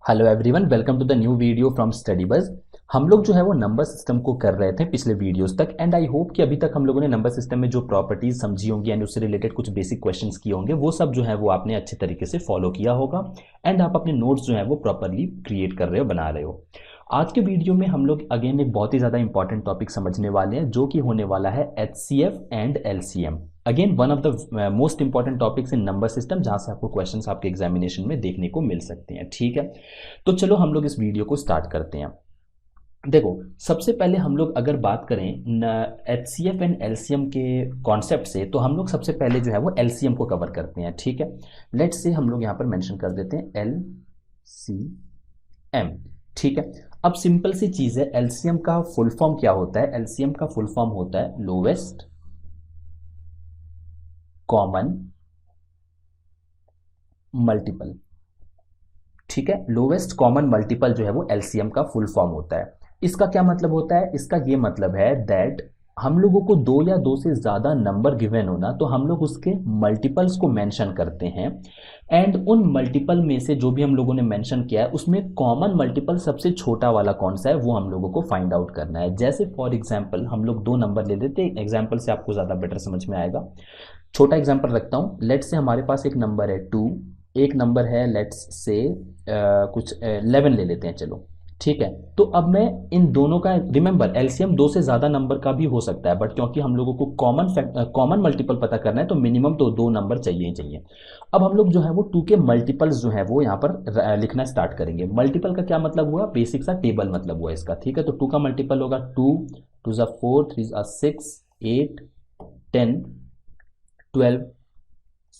Hello everyone, welcome to the new video from Study Buzz. हम लोग जो है वो नंबर सिस्टम को कर रहे थे पिछले वीडियोस तक, एंड आई होप कि अभी तक हम लोगों ने नंबर सिस्टम में जो प्रॉपर्टीज समझी होंगी एंड उससे रिलेटेड कुछ बेसिक क्वेश्चंस किए होंगे, वो सब जो है वो आपने अच्छे तरीके से फॉलो किया होगा एंड आप अपने नोट्स जो है वो प्रॉपरली क्रिएट कर रहे हो, बना रहे हो। आज के वीडियो में हम लोग अगेन एक बहुत ही ज़्यादा इंपॉर्टेंट टॉपिक समझने वाले हैं, जो कि होने वाला है HCF and LCM. Again one of the most important topics in number system, जहां से आपको क्वेश्चंस आपके एग्जामिनेशन में देखने को मिल सकते हैं। ठीक है, तो चलो हम लोग इस वीडियो को स्टार्ट करते हैं। देखो, सबसे पहले हम लोग अगर बात करें H C F and LCM के कॉन्सेप्ट से, तो हम लोग सबसे पहले जो है वो एलसीएम को कवर करते हैं। ठीक है, लेट्स से हम लोग यहाँ पर मेंशन कर देते हैं एल सी एम। ठीक है, अब सिंपल सी चीज़ है, एलसीएम का फुल फॉर्म क्या होता है? एलसीएम का फुल फॉर्म होता है लोवेस्ट कॉमन मल्टीपल। ठीक है, लोवेस्ट कॉमन मल्टीपल जो है वो एलसीएम का फुल फॉर्म होता है। इसका क्या मतलब होता है? इसका ये मतलब है दैट हम लोगों को दो या दो से ज़्यादा नंबर गिवन होना, तो हम लोग उसके मल्टीपल्स को मेंशन करते हैं, एंड उन मल्टीपल में से जो भी हम लोगों ने मेंशन किया है उसमें कॉमन मल्टीपल सबसे छोटा वाला कौन सा है वो हम लोगों को फाइंड आउट करना है। जैसे फॉर एग्जाम्पल हम लोग दो नंबर ले लेते हैं, एग्जाम्पल से आपको ज़्यादा बेटर समझ में आएगा। छोटा एग्जांपल रखता हूँ, लेट्स से हमारे पास एक नंबर है 2, एक नंबर है लेट्स से कुछ 11 ले लेते हैं, चलो। ठीक है, तो अब मैं इन दोनों का, रिमेंबर एलसीएम दो से ज़्यादा नंबर का भी हो सकता है, बट क्योंकि हम लोगों को कॉमन मल्टीपल पता करना है तो मिनिमम तो दो नंबर चाहिए ही चाहिए। अब हम लोग जो है वो टू के मल्टीपल्स जो है वो यहाँ पर लिखना स्टार्ट करेंगे। मल्टीपल का क्या मतलब हुआ? बेसिक सा टेबल मतलब हुआ इसका। ठीक है, तो टू का मल्टीपल होगा 2, 2 ज़ा 4, 3 ज़ा 6, 8, 10, 12,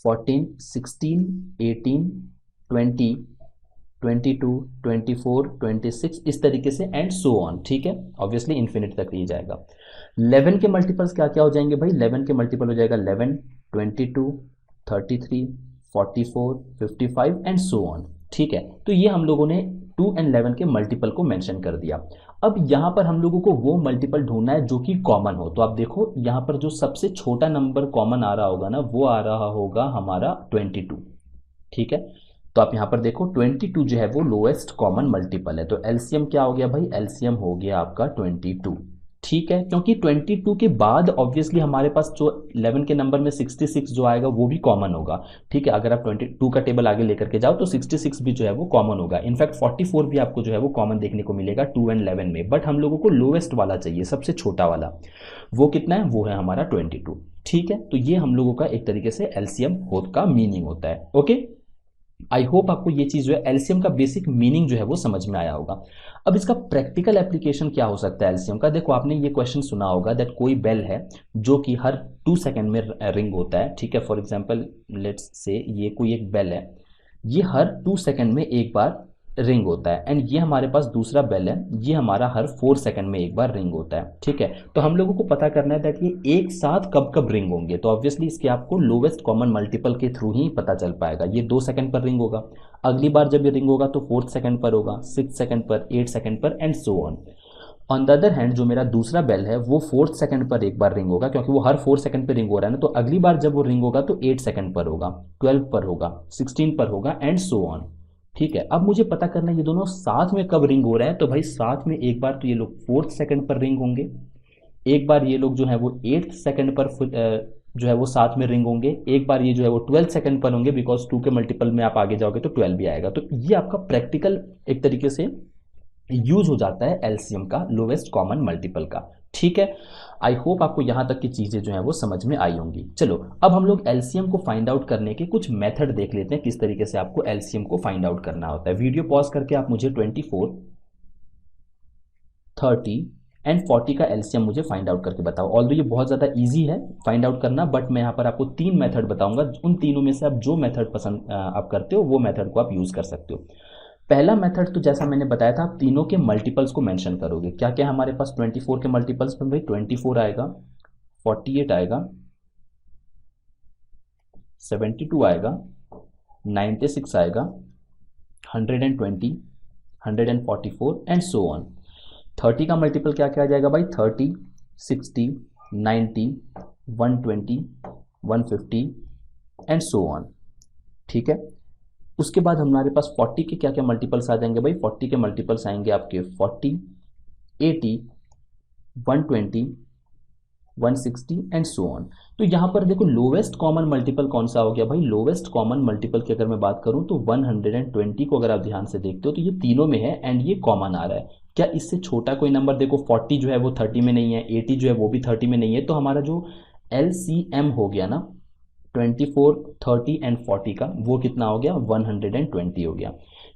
14, 16, 18, 20, 22, 24, 26, इस तरीके से एंड सो ऑन। ठीक है, ऑब्वियसली इन्फिनिट तक ही जाएगा। 11 के मल्टीपल्स क्या क्या हो जाएंगे भाई? 11 के मल्टीपल हो जाएगा 11, 22, 33, 44, 55 एंड सो ऑन। ठीक है, तो ये हम लोगों ने 2 एंड 11 के मल्टीपल को मेंशन कर दिया। अब यहाँ पर हम लोगों को वो मल्टीपल ढूंढना है जो कि कॉमन हो। तो आप देखो यहाँ पर जो सबसे छोटा नंबर कॉमन आ रहा होगा ना, वो आ रहा होगा हमारा 22। ठीक है, तो आप यहाँ पर देखो 22 जो है वो लोएस्ट कॉमन मल्टीपल है, तो एलसीएम क्या हो गया भाई? एलसीएम हो गया आपका 22। ठीक है, क्योंकि 22 के बाद ऑब्वियसली हमारे पास जो 11 के नंबर में 66 जो आएगा वो भी कॉमन होगा। ठीक है, अगर आप 22 का टेबल आगे लेकर के जाओ तो 66 भी जो है वो कॉमन होगा। इनफैक्ट 44 भी आपको जो है वो कॉमन देखने को मिलेगा 2 एंड 11 में, बट हम लोगों को लोएस्ट वाला चाहिए, सबसे छोटा वाला। वो कितना है? वो है हमारा 22। ठीक है, तो ये हम लोगों का एक तरीके से एलसीएम होत का मीनिंग होता है। ओके, आई होप आपको ये चीज़ जो है एलसीएम का बेसिक मीनिंग जो है वो समझ में आया होगा। अब इसका प्रैक्टिकल एप्लीकेशन क्या हो सकता है एलसीएम का? देखो, आपने ये क्वेश्चन सुना होगा दैट कोई बेल है जो कि हर 2 सेकंड में रिंग होता है। ठीक है, फॉर एग्जांपल लेट्स से ये कोई एक बेल है, ये हर 2 सेकंड में एक बार रिंग होता है, एंड ये हमारे पास दूसरा बेल है, ये हमारा हर 4 सेकंड में एक बार रिंग होता है। ठीक है, तो हम लोगों को पता करना है दैट ये एक साथ कब कब रिंग होंगे, तो ऑब्वियसली इसके आपको लोवेस्ट कॉमन मल्टीपल के थ्रू ही पता चल पाएगा। ये 2 सेकंड पर रिंग होगा, अगली बार जब ये रिंग होगा तो 4th सेकंड पर होगा, 6th सेकंड पर, 8th सेकंड पर and so on. On the other hand जो मेरा दूसरा बेल है वो 4th सेकंड पर एक बार रिंग होगा, क्योंकि वो हर 4 सेकंड पर रिंग हो रहा है ना, तो अगली बार जब वो रिंग होगा तो 8 सेकंड पर होगा, 12 पर होगा, 16 पर होगा एंड सो ऑन। ठीक है, अब मुझे पता करना है ये दोनों साथ में कब रिंग हो रहे हैं, तो भाई साथ में एक बार तो ये लोग 4th सेकंड पर रिंग होंगे, एक बार ये लोग जो है वो 8th सेकंड पर जो है वो साथ में रिंग होंगे, एक बार ये जो है वो 12th सेकंड पर होंगे, बिकॉज 2 के मल्टीपल में आप आगे जाओगे तो 12 भी आएगा। तो ये आपका प्रैक्टिकल एक तरीके से यूज हो जाता है एलसीएम का, लोवेस्ट कॉमन मल्टीपल का। ठीक है, आई होप आपको यहां तक की चीजें जो है वो समझ में आई होंगी। चलो, अब हम लोग एलसीएम को फाइंड आउट करने के कुछ मेथड देख लेते हैं, किस तरीके से आपको एलसीएम को फाइंड आउट करना होता है। वीडियो पॉज करके आप मुझे 24, 30 एंड 40 का एलसीएम मुझे फाइंड आउट करके बताओ। ऑल्दो ये बहुत ज़्यादा इजी है फाइंड आउट करना, बट मैं यहाँ पर आपको 3 मेथड बताऊंगा, उन तीनों में से आप जो मेथड पसंद आप करते हो वो मेथड को आप यूज़ कर सकते हो। पहला मेथड तो जैसा मैंने बताया था, आप तीनों के मल्टीपल्स को मेंशन करोगे। क्या क्या है हमारे पास 24 के मल्टीपल्स में भाई? 24 आएगा, 48 आएगा, 72 आएगा, 96 आएगा, 120, 144 एंड सो ऑन। 30 का मल्टीपल क्या क्या आ जाएगा भाई? 30, 60, 90, 120, 150 एंड सो ऑन। ठीक है, उसके बाद हमारे पास 40 के क्या क्या मल्टीपल्स आ जाएंगे भाई, 40 के मल्टीपल्स आएंगे आपके 40, 80, 120, 160 एंड सो ऑन। तो यहाँ पर देखो लोवेस्ट कॉमन मल्टीपल कौन सा हो गया भाई, लोवेस्ट कॉमन मल्टीपल की अगर मैं बात करूँ तो 120 को अगर आप ध्यान से देखते हो तो ये तीनों में है एंड ये कॉमन आ रहा है। क्या इससे छोटा कोई नंबर, देखो 40 जो है वो 30 में नहीं है, 80 जो है वो भी 30 में नहीं है, तो हमारा जो LCM हो गया ना 24, 30 एंड 40 का, वो कितना हो गया 120 हो गया।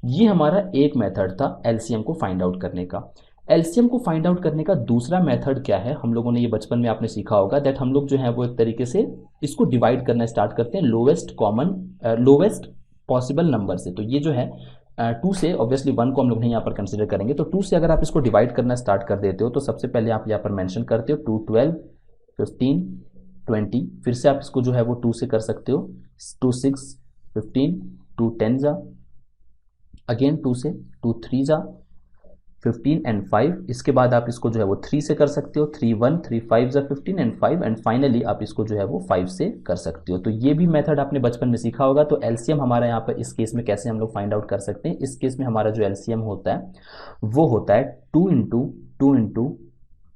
ये हमारा एक मेथड था एलसीएम को फाइंड आउट करने का। एलसीएम को फाइंड आउट करने का दूसरा मेथड क्या है, हम लोगों ने ये बचपन में आपने सीखा होगा दैट हम लोग जो है वो एक तरीके से इसको डिवाइड करना स्टार्ट करते हैं लोवेस्ट पॉसिबल नंबर से। तो ये जो है 2 से, ऑब्वियसली 1 को हम लोग नहीं यहाँ पर कंसिडर करेंगे, तो 2 से अगर आप इसको डिवाइड करना स्टार्ट कर देते हो तो सबसे पहले आप यहाँ पर मेंशन करते हो 2, 12, 15, 20, फिर से आप इसको जो है वो 2 से कर सकते हो, 2, 6, 15, 2, 10 जा, अगेन 2 से, 2, 3 जा, 15 एंड 5, इसके बाद आप इसको जो है वो 3 से कर सकते हो, 3, 1, 3, 5 जा 15 एंड 5, एंड फाइनली आप इसको जो है वो 5 से कर सकते हो। तो ये भी मेथड आपने बचपन में सीखा होगा। तो एलसीएम हमारा यहाँ पर इस केस में कैसे हम लोग फाइंड आउट कर सकते हैं, इस केस में हमारा जो एलसीएम होता है वो होता है 2 इंटू 2 इंटू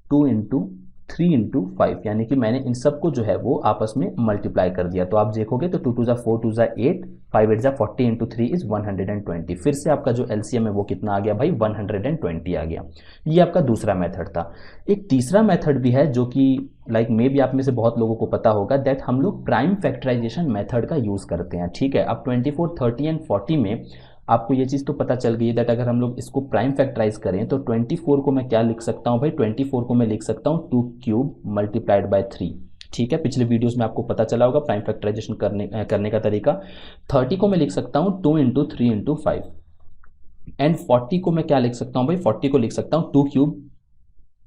2 इंटू 3 इंटू 5, यानी कि मैंने इन सबको जो है वो आपस में मल्टीप्लाई कर दिया। तो आप देखोगे तो 2 2 जा 4, 2 जा 8, 5 8 जा 40 इंटू 3 इज 120। फिर से आपका जो एलसीएम है वो कितना आ गया भाई 120 आ गया। ये आपका दूसरा मेथड था। एक तीसरा मेथड भी है जो कि लाइक मे भी आप में से बहुत लोगों को पता होगा दैट हम लोग प्राइम फैक्टराइजेशन मेथड का यूज़ करते हैं। ठीक है, अब 24, 30 एंड 40 में आपको ये चीज़ तो पता चल गई है दैट अगर हम लोग इसको प्राइम फैक्टराइज करें तो 24 को मैं क्या लिख सकता हूँ भाई, 24 को मैं लिख सकता हूँ 2 क्यूब मल्टीप्लाइड बाय 3। ठीक है, पिछले वीडियोस में आपको पता चला होगा प्राइम फैक्टराइजेशन करने का तरीका। 30 को मैं लिख सकता हूँ 2 इंटू 3 इंटू 5, एंड 40 को मैं क्या लिख सकता हूँ भाई, 40 को लिख सकता हूँ 2 क्यूब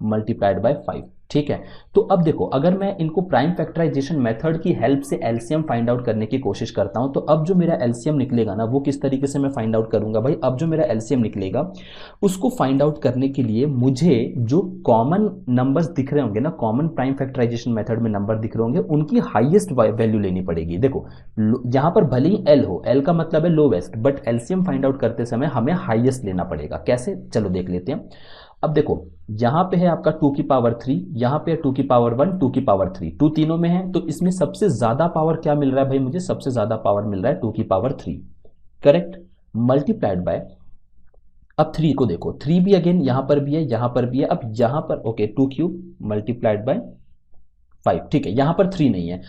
मल्टीप्लाइड बाय 5। ठीक है, तो अब देखो अगर मैं इनको प्राइम फैक्टराइजेशन मेथड की हेल्प से एलसीएम फाइंड आउट करने की कोशिश करता हूं, तो अब जो मेरा एलसीएम निकलेगा ना वो किस तरीके से मैं फाइंड आउट करूंगा भाई, अब जो मेरा एलसीएम निकलेगा उसको फाइंड आउट करने के लिए मुझे जो कॉमन नंबर्स दिख रहे होंगे ना, कॉमन प्राइम फैक्टराइजेशन मेथड में नंबर दिख रहे होंगे, उनकी हाईएस्ट वैल्यू लेनी पड़ेगी। देखो यहां पर भले ही एल हो, एल का मतलब है lowest, but LCM find out करते समय हमें हाईएस्ट लेना पड़ेगा। कैसे, चलो देख लेते हैं। अब देखो यहां पे है आपका 2 की पावर 3, यहां पे है 2 की पावर 1, 2 की पावर 3, 2 तीनों में है, तो इसमें सबसे ज्यादा पावर क्या मिल रहा है भाई, मुझे सबसे ज्यादा पावर मिल रहा है 2 की पावर 3, करेक्ट, मल्टीप्लाइड बाय, अब 3 को देखो, 3 भी अगेन यहां पर भी है, यहां पर भी है, अब यहां पर ओके 2 क्यूब मल्टीप्लाइड बाय 5। ठीक है, यहां पर 3 नहीं है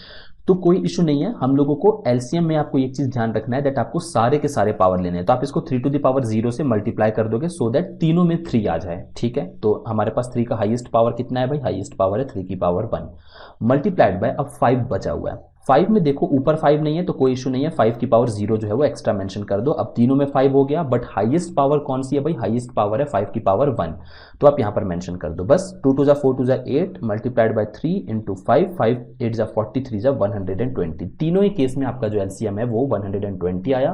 तो कोई इशू नहीं है, हम लोगों को एलसीएम में आपको एक चीज ध्यान रखना है दैट आपको सारे के सारे पावर लेने हैं, तो आप इसको 3 टू द पावर 0 से मल्टीप्लाई कर दोगे सो दैट तीनों में 3 आ जाए। ठीक है, तो हमारे पास 3 का हाईएस्ट पावर कितना है भाई, हाईएस्ट पावर है 3 की पावर 1 मल्टीप्लाइड बाय, अब 5 बचा हुआ है, 5 में देखो ऊपर 5 नहीं है तो कोई इशू नहीं है, 5 की पावर 0 जो है वो एक्स्ट्रा मेंशन कर दो, अब तीनों में 5 हो गया, बट हाईएस्ट पावर कौन सी है भाई, हाईएस्ट पावर है 5 की पावर 1, तो आप यहां पर मेंशन कर दो बस, 2 2 जा 4, 2 जा 8 मल्टीप्लाइड बाय 3 इंटू 5, 5 8 जा 40, 3 जा 120। तीनों ही केस में आपका जो एलसीएम है वो 120 आया।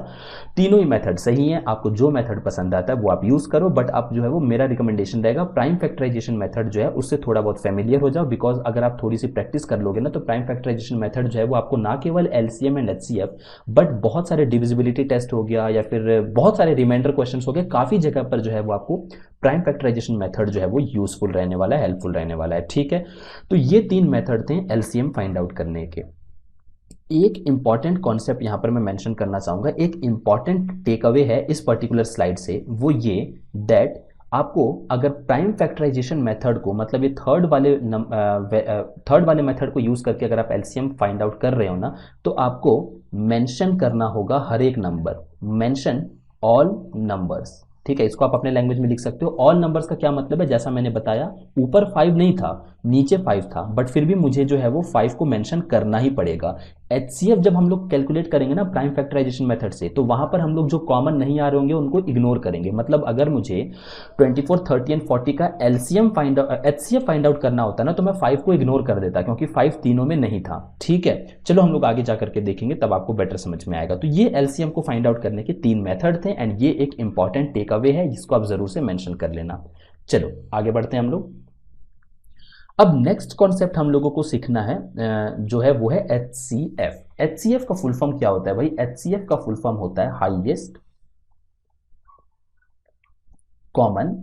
तीनों ही मेथड सही है, आपको जो मेथड पसंद आता है वो आप यूज करो, बट आप जो है वो मेरा रिकमेंडेशन रहेगा प्राइम फैक्टराइजेशन मेथड जो है उससे थोड़ा बहुत फेमिलियर हो जाओ, बिकॉज अगर आप थोड़ी सी प्रैक्टिस कर लोगे ना तो प्राइम फैक्टराइजेशन मेथड जो है वो आपको ना केवल एलसीएम एंड एचसीएफ बट बहुत सारे डिविजिबिलिटी टेस्ट हो गया या फिर बहुत सारे रिमाइंडर क्वेश्चंस हो गए, काफी जगह पर जो है वो आपको प्राइम फैक्टराइजेशन मेथड जो है वो यूजफुल रहने वाला है, हेल्पफुल रहने वाला है। ठीक है, तो ये 3 मेथड थे एलसीएम फाइंड आउट करने के। एक इंपॉर्टेंट कॉन्सेप्ट यहां पर मैं मेंशन करना चाहूंगा, एक इंपॉर्टेंट टेक अवे है इस पर्टिकुलर स्लाइड से, वो ये दैट आपको अगर प्राइम फैक्टराइजेशन मेथड को, मतलब ये थर्ड वाले मेथड को यूज करके अगर आप एलसीएम फाइंड आउट कर रहे हो ना, तो आपको मेंशन करना होगा हर एक नंबर, मेंशन ऑल नंबर्स। ठीक है, इसको आप अपने लैंग्वेज में लिख सकते हो। ऑल नंबर्स का क्या मतलब है, जैसा मैंने बताया ऊपर 5 नहीं था, नीचे 5 था, बट फिर भी मुझे जो है वो 5 को मेंशन करना ही पड़ेगा। एचसीएफ जब हम लोग कैलकुलेट करेंगे ना प्राइम फैक्टराइजेशन मेथड से, तो वहां पर हम लोग जो कॉमन नहीं आ रहे होंगे उनको इग्नोर करेंगे। मतलब अगर मुझे 24, 30 एंड 40 का LCM find out, HCF find out करना होता ना, तो मैं 5 को इग्नोर कर देता क्योंकि 5 तीनों में नहीं था। ठीक है, चलो हम लोग आगे जाकर के देखेंगे तब आपको बेटर समझ में आएगा। तो ये एलसीएम को फाइंड आउट करने के 3 मेथड थे एंड ये एक इंपॉर्टेंट टेक अवे है जिसको आप जरूर से मेंशन कर लेना। चलो आगे बढ़ते हैं हम लोग। अब नेक्स्ट कॉन्सेप्ट हम लोगों को सीखना है जो है वो है एचसीएफ। HCF का फुल फॉर्म क्या होता है भाई? HCF का फुल फॉर्म होता है हाईएस्ट कॉमन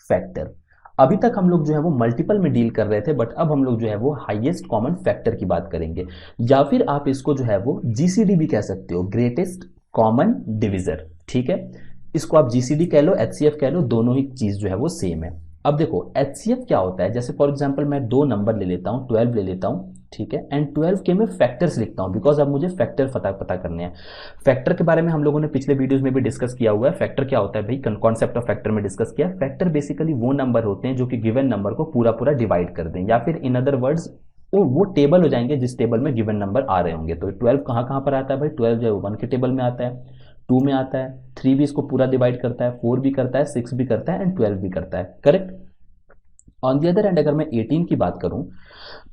फैक्टर। अभी तक हम लोग जो है वो मल्टीपल में डील कर रहे थे, बट अब हम लोग जो है वो हाईएस्ट कॉमन फैक्टर की बात करेंगे, या फिर आप इसको जो है वो जीसीडी भी कह सकते हो, ग्रेटेस्ट कॉमन डिविजर। ठीक है, इसको आप जीसीडी कह लो, एचसीएफ कह लो, दोनों ही चीज जो है वो सेम है। अब देखो एचसीएफ क्या होता है, जैसे फॉर एग्जांपल मैं दो नंबर ले लेता हूँ, 12 ले लेता हूँ, ठीक है, एंड 12 के मैं फैक्टर्स लिखता हूँ, बिकॉज अब मुझे फैक्टर पता करने हैं। फैक्टर के बारे में हम लोगों ने पिछले वीडियोस में भी डिस्कस किया हुआ है। फैक्टर क्या होता है भाई, कॉन्सेप्ट ऑफ फैक्टर में डिस्कस किया। फैक्टर बेसिकली वो नंबर होते हैं जो कि गिवन नंबर को पूरा पूरा डिवाइड कर दें, या फिर इन अदर वर्ड्स वो टेबल हो जाएंगे जिस टेबल में गिवन नंबर आ रहे होंगे। तो 12 कहाँ कहाँ पर आता है भाई? 12 जो है 1 के टेबल में आता है, 2 में आता है, 3 भी इसको पूरा डिवाइड करता है, 4 भी करता है, 6 भी करता है, एंड 12 भी करता है। Correct. On the other and अगर मैं 18 की बात करूं,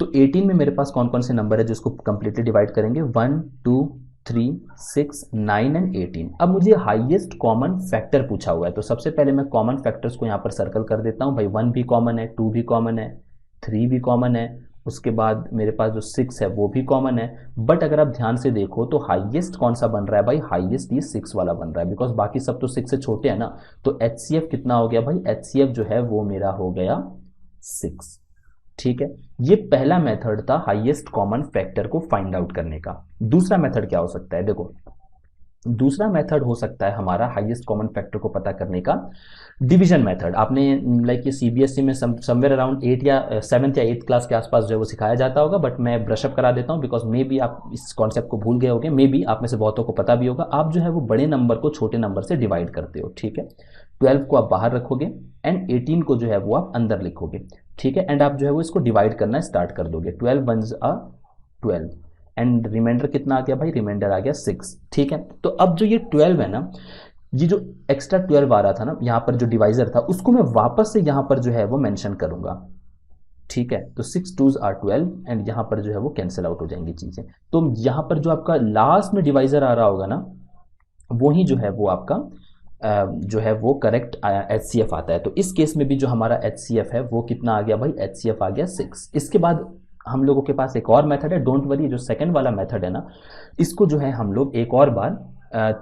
तो 18 में मेरे पास कौन कौन से नंबर है जो इसको कंप्लीटली डिवाइड करेंगे? 1 2 3 6 9 एंड 18। अब मुझे हाईएस्ट कॉमन फैक्टर पूछा हुआ है, तो सबसे पहले मैं कॉमन फैक्टर्स को यहाँ पर सर्कल कर देता हूँ भाई। 1 भी कॉमन है, 2 भी कॉमन है, 3 भी कॉमन है, उसके बाद मेरे पास जो 6 है वो भी कॉमन है। बट अगर आप ध्यान से देखो तो हाईएस्ट कौन सा बन रहा है भाई? हाईएस्ट ये 6 वाला बन रहा है, बिकॉज बाकी सब तो 6 से छोटे हैं ना। तो एचसीएफ कितना हो गया भाई? एचसीएफ जो है वो मेरा हो गया 6। ठीक है, ये पहला मेथड था हाईएस्ट कॉमन फैक्टर को फाइंड आउट करने का। दूसरा मेथड क्या हो सकता है? देखो दूसरा मेथड हो सकता है हमारा हाईएस्ट कॉमन फैक्टर को पता करने का डिवीजन मेथड। आपने लाइक ये सीबीएसई में समवेयर अराउंड 8 या 7th या 8th क्लास के आसपास जो है वो सिखाया जाता होगा, बट मैं ब्रशअप करा देता हूँ, बिकॉज मे बी आप इस कॉन्सेप्ट को भूल गए होंगे, मे बी आप में से बहुतों को पता भी होगा। आप जो है वो बड़े नंबर को छोटे नंबर से डिवाइड करते हो, ठीक है। 12 को आप बाहर रखोगे एंड 18 को जो है वो आप अंदर लिखोगे, ठीक है, एंड आप जो है वो इसको डिवाइड करना स्टार्ट कर दोगे। 12 वंस आ 12 एंड रिमाइंडर कितना आ गया भाई? रिमाइंडर आ गया 6, ठीक है। तो अब जो ये 12 है ना, ये जो एक्स्ट्रा 12 आ रहा था ना यहाँ पर, जो डिवाइजर था, उसको मैं वापस से यहाँ पर जो है वो मेंशन करूंगा, ठीक है। तो 6 2s are 12 एंड यहाँ पर जो है वो कैंसिल आउट हो जाएंगी चीजें। तो यहाँ पर जो आपका लास्ट में डिवाइजर आ रहा होगा ना, वो ही जो है वो आपका जो है वो करेक्ट एचसीएफ आता है। तो इस केस में भी जो हमारा एचसीएफ है वो कितना आ गया भाई? एचसीएफ आ गया 6। इसके बाद हम लोगों के पास एक और मेथड है, डोंट वरी, जो सेकंड वाला मेथड है ना, इसको जो है हम लोग एक और बार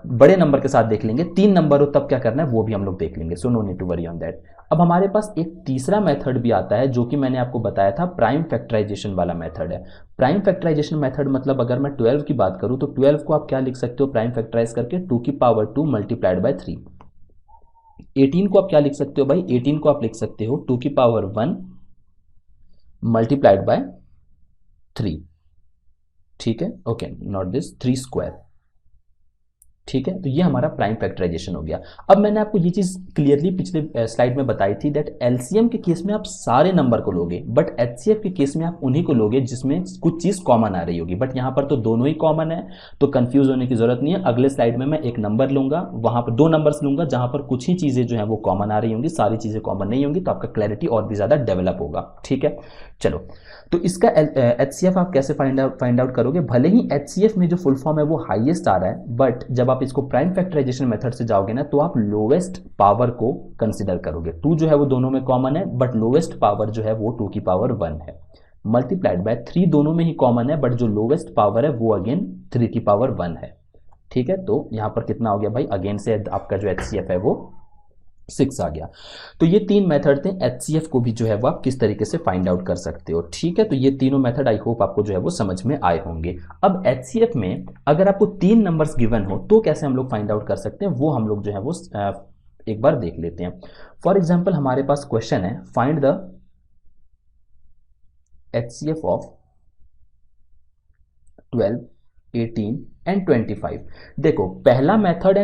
बड़े नंबर के साथ देख लेंगे। 3 नंबर हो तब क्या करना है वो भी हम लोग देख लेंगे, so no need to worry on that. अब हमारे पास एक तीसरा मेथड भी आता है जो कि मैंने आपको बताया था, प्राइम फैक्टराइजेशन वाला मेथड है। प्राइम फैक्टराइजेशन मेथड मतलब अगर मैं 12 की बात करूं तो 12 को आप क्या लिख सकते हो प्राइम फैक्टराइज करके? 2 की पावर 2 मल्टीप्लाइड बाय 3। 18 को आप क्या लिख सकते हो भाई? 18 को आप लिख सकते हो 2 की पावर 1 मल्टीप्लाइड बाय 3, ठीक है, ओके, नॉट दिस 3 स्क्वायर, ठीक है। तो ये हमारा प्राइम फैक्टराइजेशन हो गया। अब मैंने आपको ये चीज क्लियरली पिछले स्लाइड में बताई थी दैट एलसीएम के केस में आप सारे नंबर को लोगे, बट एचसीएफ के केस में आप उन्हीं को लोगे जिसमें कुछ चीज कॉमन आ रही होगी। बट यहाँ पर तो दोनों ही कॉमन है, तो कंफ्यूज होने की जरूरत नहीं है। अगले स्लाइड में मैं एक नंबर लूंगा, वहां पर 2 नंबर्स लूंगा जहां पर कुछ ही चीजें जो है वो कॉमन आ रही होंगी, सारी चीजें कॉमन नहीं होंगी, तो आपका क्लैरिटी और भी ज्यादा डेवलप होगा, ठीक है। चलो, तो इसका एचसीएफ आप कैसे फाइंड आउट करोगे? भले ही एचसीएफ में जो फुल फॉर्म है वो हाईएस्ट आ रहा है, बट जब आप इसको प्राइम फैक्टराइजेशन मेथड से जाओगे ना, तो आप लोवेस्ट पावर को कंसीडर करोगे। 2 जो है वो दोनों में कॉमन है, बट लोवेस्ट पावर जो है वो 2 की पावर 1 है, मल्टीप्लाइड बाय 3 दोनों में ही कॉमन है, बट जो लोवेस्ट पावर है वो अगेन 3 की पावर 1 है, ठीक है। तो यहां पर कितना हो गया भाई? अगेन से आपका जो एचसीएफ है वो 6 आ गया। तो ये 3 मेथड थे एचसीएफ को भी जो है वो आप किस तरीके से फाइंड आउट कर सकते हो, ठीक है। तो ये तीनों मेथड आई होप आपको जो है वो समझ में आए होंगे। अब एचसीएफ में अगर आपको 3 नंबर्स गिवन हो तो कैसे हम लोग फाइंड आउट कर सकते हैं, वो हम लोग जो है वो एक बार देख लेते हैं। फॉर एग्जाम्पल हमारे पास क्वेश्चन है, find the HCF of 12 18 and 25। देखो पहला मेथड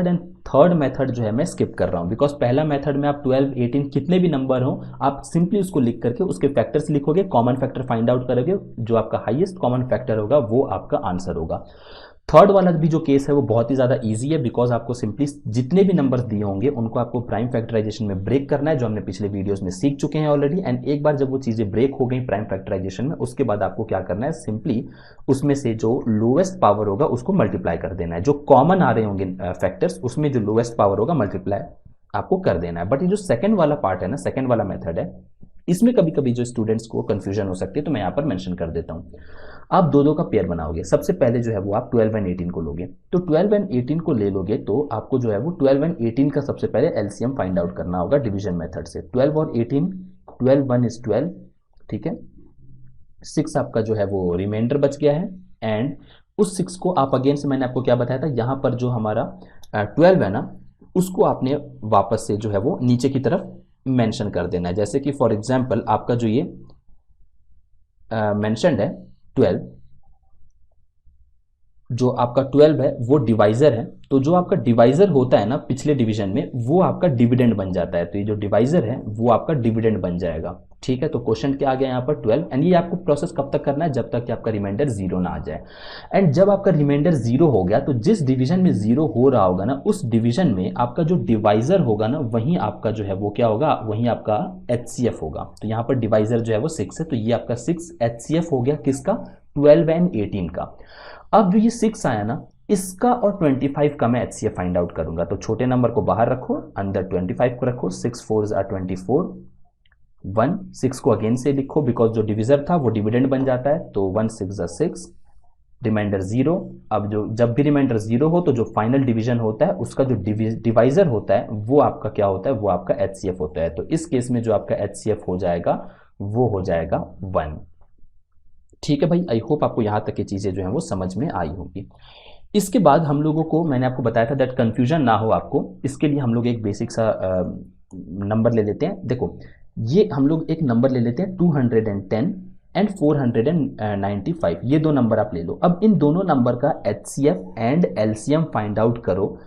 एंड थर्ड मेथड जो है मैं स्किप कर रहा हूं, बिकॉज पहला मेथड में आप 12 18 कितने भी नंबर हो आप सिंपली उसको लिख करके उसके फैक्टर्स लिखोगे, कॉमन फैक्टर फाइंड आउट करोगे, जो आपका हाईएस्ट कॉमन फैक्टर होगा वो आपका आंसर होगा। थर्ड वाला भी जो केस है वो बहुत ही ज़्यादा इजी है, बिकॉज आपको सिंपली जितने भी नंबर्स दिए होंगे उनको आपको प्राइम फैक्टराइजेशन में ब्रेक करना है, जो हमने पिछले वीडियोस में सीख चुके हैं ऑलरेडी। एंड एक बार जब वो चीज़ें ब्रेक हो गई प्राइम फैक्टराइजेशन में, उसके बाद आपको क्या करना है, सिंपली उसमें से जो लोएस्ट पावर होगा उसको मल्टीप्लाई कर देना है। जो कॉमन आ रहे होंगे फैक्टर्स, उसमें जो लोएस्ट पावर होगा मल्टीप्लाई आपको कर देना है। बट ये जो सेकंड वाला पार्ट है ना, सेकंड वाला मेथड है, इसमें कभी कभी जो स्टूडेंट्स को कंफ्यूजन हो सकती है, तो मैं यहाँ पर मेंशन कर देता हूँ। आप दो दो का पेयर बनाओगे। सबसे पहले जो है वो आप 12 एंड 18 को लोगे, तो 12 एंड 18 को ले लोगे तो आपको जो है वो 12 एंड 18 का सबसे पहले एलसीएम फाइंड आउट करना होगा डिवीजन मेथड से। 12 और 18, 12 1 इज 12, ठीक है। 6 आपका जो है वो रिमाइंडर बच गया है, एंड उस 6 को आप अगेन से, मैंने आपको क्या बताया था, यहाँ पर जो हमारा 12 है ना, उसको आपने वापस से जो है वो नीचे की तरफ मेंशन कर देना है। जैसे कि फॉर एग्जांपल आपका जो ये मेंशनड है 12, जो आपका 12 है वो डिवाइजर है, तो जो आपका डिवाइजर होता है ना पिछले डिवीजन में, वो आपका डिविडेंड बन जाता है। तो ये जो डिवाइजर है वो आपका डिविडेंड बन जाएगा, ठीक है। तो क्वेश्चन क्या आ गया यहाँ पर 12, एंड ये आपको प्रोसेस कब तक करना है, जब तक कि आपका रिमाइंडर जीरो ना आ जाए। एंड जब आपका रिमाइंडर जीरो हो गया, तो जिस डिवीजन में जीरो हो रहा होगा ना, उस डिवीजन में आपका जो डिवाइजर होगा ना, वहीं आपका जो है वो क्या होगा, वहीं आपका एचसीएफ होगा। तो यहाँ पर डिवाइजर जो है वो 6 है, तो ये आपका 6 एचसीएफ हो गया किसका, 12 एंड 18 का। अब जो ये 6 आया ना, इसका और 25 का मैं एचसीएफ फाइंड आउट करूंगा। तो छोटे नंबर को बाहर रखो, अंदर 25 को रखो। 6 4 आर 24, 1 6 को अगेन से लिखो, बिकॉज जो डिविजर था वो डिविडेंड बन जाता है। तो 1 6 6, रिमाइंडर जीरो। अब जो जब भी रिमाइंडर जीरो हो, तो जो फाइनल डिवीजन होता है उसका जो डिवाइजर होता है वो आपका क्या होता है, वो आपका एचसीएफ होता है। तो इस केस में जो आपका एचसीएफ हो जाएगा वो हो जाएगा 1। ठीक है भाई, आई होप आपको यहाँ तक की चीज़ें जो है वो समझ में आई होगी। इसके बाद हम लोगों को, मैंने आपको बताया था दैट कन्फ्यूजन ना हो आपको, इसके लिए हम लोग एक बेसिक सा नंबर ले लेते हैं। देखो, ये हम लोग एक नंबर ले लेते हैं 210 एंड 495, ये दो नंबर आप ले लो। अब इन दोनों नंबर का HCF and LCM find out करो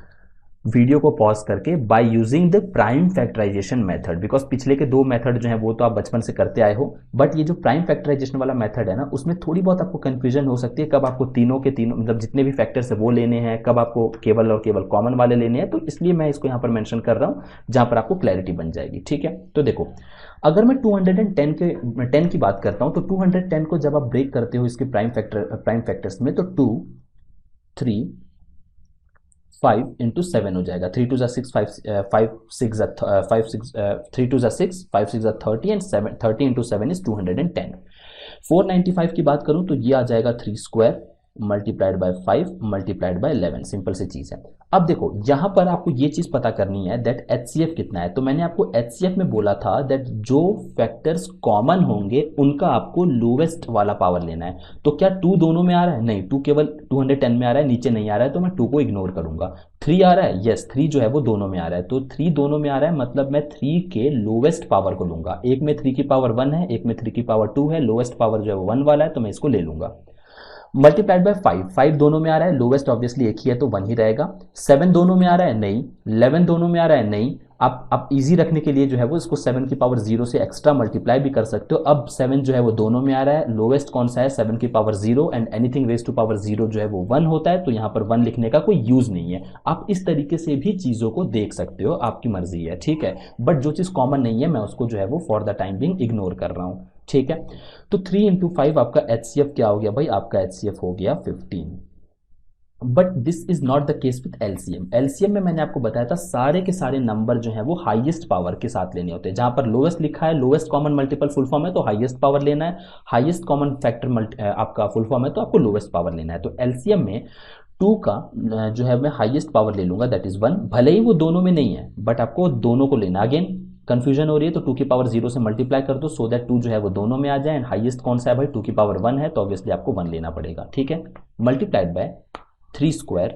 वीडियो को पॉज करके, by using the prime factorisation method. Because पिछले के दो मेथड जो है वो तो आप बचपन से करते आए हो, बट ये जो प्राइम फैक्टराइजेशन वाला मेथड है ना, उसमें थोड़ी बहुत आपको कंफ्यूजन हो सकती है, कब आपको तीनों के तीनों, मतलब जितने भी फैक्टर्स है वो लेने हैं, कब आपको केवल और केवल कॉमन वाले लेने हैं। तो इसलिए मैं इसको यहाँ पर मेंशन कर रहा हूँ, जहाँ पर आपको क्लैरिटी बन जाएगी, ठीक है। तो देखो, अगर मैं 210 की बात करता हूँ, तो 210 को जब आप ब्रेक करते हो इसके प्राइम फैक्टर्स में, तो 2 3 5 इंटू 7 हो जाएगा। 3 2 6, 3 2 6, 5 6 30, एंड 7 30 इंटू 7 इज 210। 495 की बात करूं तो ये आ जाएगा 3 square multiplied by 5 multiplied by 11। Simple सी चीज है। अब देखो, यहां पर आपको ये चीज पता करनी है दैट एचसीएफ कितना है। तो मैंने आपको एचसीएफ में बोला था दैट जो फैक्टर्स कॉमन होंगे उनका आपको लोवेस्ट वाला पावर लेना है। तो क्या 2 दोनों में आ रहा है, नहीं, 2 केवल 210 में आ रहा है, नीचे नहीं आ रहा है, तो मैं 2 को इग्नोर करूंगा। 3 आ रहा है, यस, 3 जो है वो दोनों में आ रहा है, तो 3 दोनों में आ रहा है, मतलब मैं 3 के लोवेस्ट पावर को लूंगा। एक में 3 की पावर 1 है, एक में 3 की पावर 2 है, लोवेस्ट पावर जो है वो 1 वाला है, तो मैं इसको ले लूंगा। मल्टीप्लाइड बाय 5, 5 दोनों में आ रहा है, लोवेस्ट ऑब्वियसली एक ही है तो 1 ही रहेगा। 7 दोनों में आ रहा है, नहीं। 11 दोनों में आ रहा है, नहीं। आप इजी रखने के लिए जो है वो इसको 7 की पावर 0 से एक्स्ट्रा मल्टीप्लाई भी कर सकते हो। अब 7 जो है वो दोनों में आ रहा है, लोवेस्ट कौन सा है, 7 की power 0, and anything raise to power 0 जो है वो 1 होता है, तो यहाँ पर 1 लिखने का कोई यूज नहीं है। आप इस तरीके से भी चीजों को देख सकते हो, आपकी मर्जी है, ठीक है। बट जो चीज कॉमन नहीं है, मैं उसको जो है वो for the time being ignore कर रहा हूँ, ठीक है। तो 3 इंटू 5 आपका एचसीएफ क्या हो गया भाई, आपका एचसीएफ हो गया 15। But this is not the case with LCM. LCM में मैंने आपको बताया था सारे के सारे नंबर जो हैं वो हाईएस्ट पावर के साथ लेने होते हैं। जहां पर लोवेस्ट लिखा है, lowest common multiple full form है, तो हाईएस्ट पावर लेना है। हाईएस्ट कॉमन फैक्टर आपका फुल फॉर्म है, तो आपको लोवेस्ट पावर लेना है। तो एलसीएम में 2 का जो है मैं हाईएस्ट पावर ले लूंगा, दैट इज 1। भले ही वो दोनों में नहीं है, बट आपको दोनों को लेना। अगेन कंफ्यूजन हो रही है तो 2 की पावर 0 से मल्टीप्लाई कर दो, सो दैट 2 जो है वो दोनों में आ जाए। एंड हाईएस्ट कौन सा है भाई, 2 की पावर 1 है, तो ऑब्वियसली आपको 1 लेना पड़ेगा, ठीक है। Multiplied by 3 square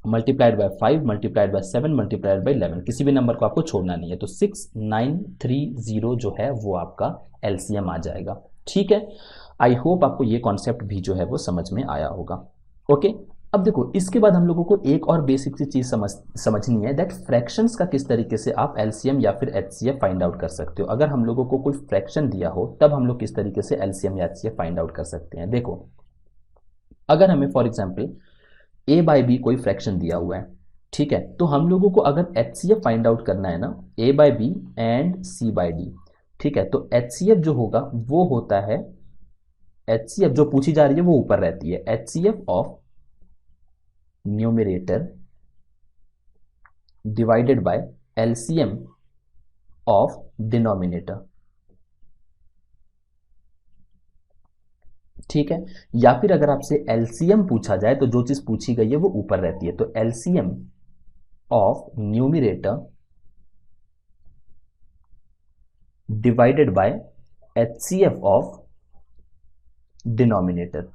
multiplied by 5 multiplied bye 7 multiplied by 11, किसी भी नंबर को आपको छोड़ना नहीं है। तो 6930 जो है वो आपका एलसीएम आ जाएगा, ठीक है। आई होप आपको ये कॉन्सेप्ट भी जो है वो समझ में आया होगा, ओके। अब देखो, इसके बाद हम लोगों को एक और बेसिक सी चीज समझनी है दैट फ्रैक्शंस का किस तरीके से आप एलसीएम या फिर एचसीएफ फाइंड आउट कर सकते हो। अगर हम लोगों को कोई फ्रैक्शन दिया हो, तब हम लोग किस तरीके से एलसीएम या एचसीएफ फाइंड आउट कर सकते हैं। देखो, अगर हमें for example A by B कोई फ्रैक्शन दिया हुआ है, ठीक है, तो हम लोगों को अगर एचसीएफ फाइंड आउट करना है ना, A by B and C by D, ठीक है, तो एचसीएफ जो होगा वो होता है, एचसीएफ जो पूछी जा रही है वो ऊपर रहती है, HCF of numerator divided by LCM of denominator. ठीक है, या फिर अगर आपसे एलसीएम पूछा जाए तो जो चीज पूछी गई है वो ऊपर रहती है, तो LCM of numerator divided by HCF of denominator.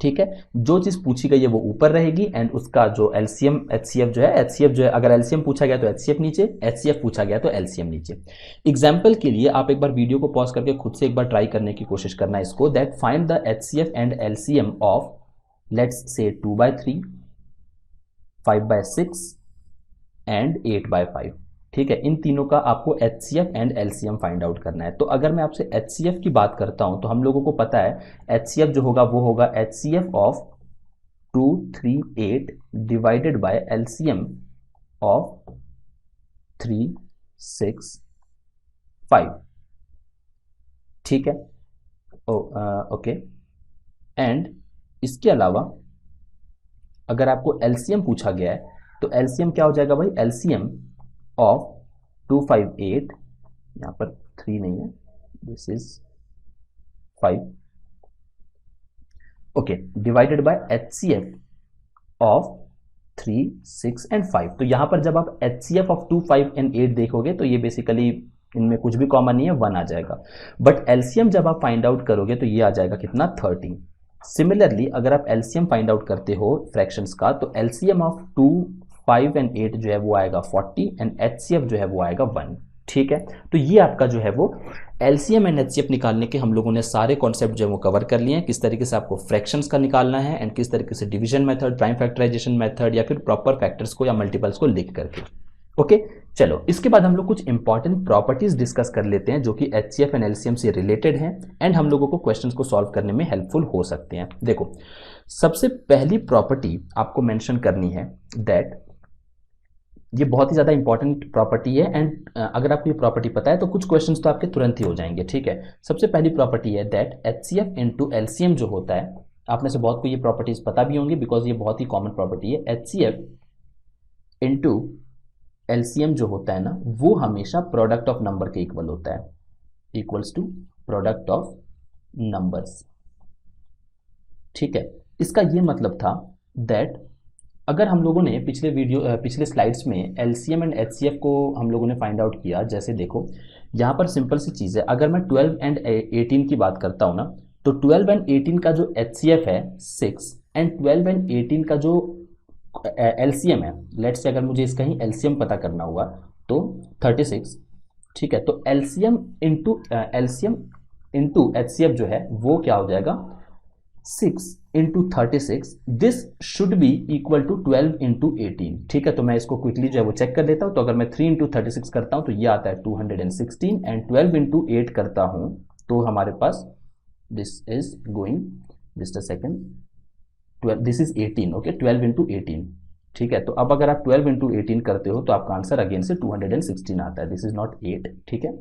ठीक है, जो चीज पूछी गई है वो ऊपर रहेगी एंड उसका जो एलसीएम एचसीएफ जो है अगर एलसीएम पूछा गया तो एचसीएफ नीचे, एचसीएफ पूछा गया तो एलसीएम नीचे। एग्जांपल के लिए आप एक बार वीडियो को पॉज करके खुद से एक बार ट्राई करने की कोशिश करना इसको, that find the HCF and LCM of let's say 2/3, 5/6 and 8/5। ठीक है, इन तीनों का आपको HCF and LCM find out करना है। तो अगर मैं आपसे एचसीएफ की बात करता हूं तो हम लोगों को पता है एचसीएफ जो होगा वो होगा HCF of 2, 3, 8 divided by LCM of 3, 6, 5। ठीक है, ओके। एंड इसके अलावा अगर आपको एलसीएम पूछा गया है तो एलसीएम क्या हो जाएगा भाई, एलसीएम ऑफ 2, 5, 8, यहां पर 3 नहीं है, this is 5, okay, divided by HCF of 3, 6 and 5। तो यहां पर जब आप एचसीएफ ऑफ 2, 5 एंड 8 देखोगे तो ये बेसिकली इनमें कुछ भी कॉमन नहीं है, 1 आ जाएगा। बट एलसीएम जब आप फाइंड आउट करोगे तो ये आ जाएगा कितना, 13। सिमिलरली अगर आप एलसीएम फाइंड आउट करते हो फ्रैक्शंस का तो एलसीएम ऑफ 2, 5 एंड 8 जो है वो आएगा 40 एंड एचसीएफ जो है वो आएगा 1। ठीक है, तो ये आपका जो है वो एलसीएम एंड एचसीएफ निकालने के हम लोगों ने सारे कॉन्सेप्ट जो है वो कवर कर लिए हैं, किस तरीके से आपको फ्रैक्शंस का निकालना है एंड किस तरीके से division method, prime factorisation method या फिर प्रॉपर फैक्टर्स को या मल्टीपल्स को लिख करके। ओके, चलो इसके बाद हम लोग कुछ इंपॉर्टेंट प्रॉपर्टीज डिस्कस कर लेते हैं जो कि एचसीएफ एंड एलसीएम से रिलेटेड हैं एंड हम लोगों को क्वेश्चंस को सॉल्व करने में हेल्पफुल हो सकते हैं। देखो, सबसे पहली प्रॉपर्टी आपको मेंशन करनी है दैट ये बहुत ही ज़्यादा इंपॉर्टेंट प्रॉपर्टी है एंड अगर आपको ये प्रॉपर्टी पता है तो कुछ क्वेश्चंस तो आपके तुरंत ही हो जाएंगे। ठीक है, सबसे पहली प्रॉपर्टी है दैट एचसीएफ इनटू एलसीएम जो होता है, आप में से बहुत को ये प्रॉपर्टीज पता भी होंगी बिकॉज ये बहुत ही कॉमन प्रॉपर्टी है। एचसीएफ इनटू एलसीएम जो होता है ना वो हमेशा प्रोडक्ट ऑफ नंबर के इक्वल होता है, equals to product of numbers. ठीक है, इसका ये मतलब था दैट अगर हम लोगों ने पिछले स्लाइड्स में एलसीएम एंड एचसीएफ को हम लोगों ने फाइंड आउट किया, जैसे देखो यहाँ पर सिंपल सी चीज़ है, अगर मैं 12 एंड 18 की बात करता हूँ ना तो 12 एंड 18 का जो एचसीएफ है 6 एंड 12 एंड 18 का जो एलसीएम है, लेट्स से अगर मुझे इसका ही एलसीएम पता करना हुआ तो 36। ठीक है, तो एलसीएम इंटू एचसीएफ जो है वो क्या हो जाएगा, 6 into 36, this should be equal to 12 into 18। ठीक है, तो मैं इसको क्विकली जो है वो चेक कर लेता हूं, तो अगर मैं 3 इंटू 36 करता हूं तो ये आता है 216 एंड 12 इंटू 8 करता हूं तो हमारे पास this is going, just a second, 12, this is 18, okay, 12 into 18। ठीक है, तो अब अगर आप 12 इंटू 18 करते हो तो आपका आंसर अगेन से 216 आता है, दिस इज नॉट 8। ठीक है,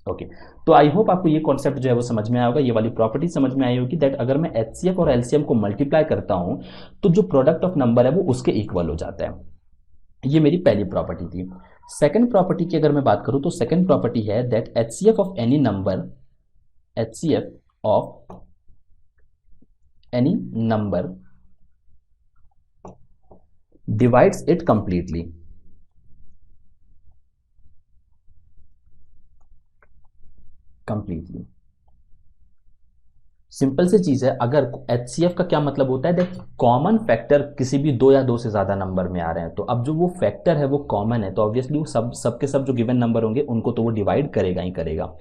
ओके, तो आई होप आपको ये कॉन्सेप्ट जो है वो समझ में आया होगा, ये वाली प्रॉपर्टी समझ में आई होगी दैट अगर मैं एचसीएफ और एलसीएम को मल्टीप्लाई करता हूं तो जो प्रोडक्ट ऑफ नंबर है वो उसके इक्वल हो जाता है। ये मेरी पहली प्रॉपर्टी थी। सेकंड प्रॉपर्टी की अगर मैं बात करूं तो सेकंड प्रॉपर्टी है that HCF of any number, HCF of any number divides it completely। Simple सी चीज है, अगर एचसीएफ का क्या मतलब होता है दैट कॉमन फैक्टर किसी भी 2 या 2 से ज्यादा नंबर में आ रहे हैं, तो अब जो वो फैक्टर है वो कॉमन है तो ऑब्वियसली वो सब के सब जो गिवन नंबर होंगे उनको तो वो डिवाइड करेगा ही करेगा।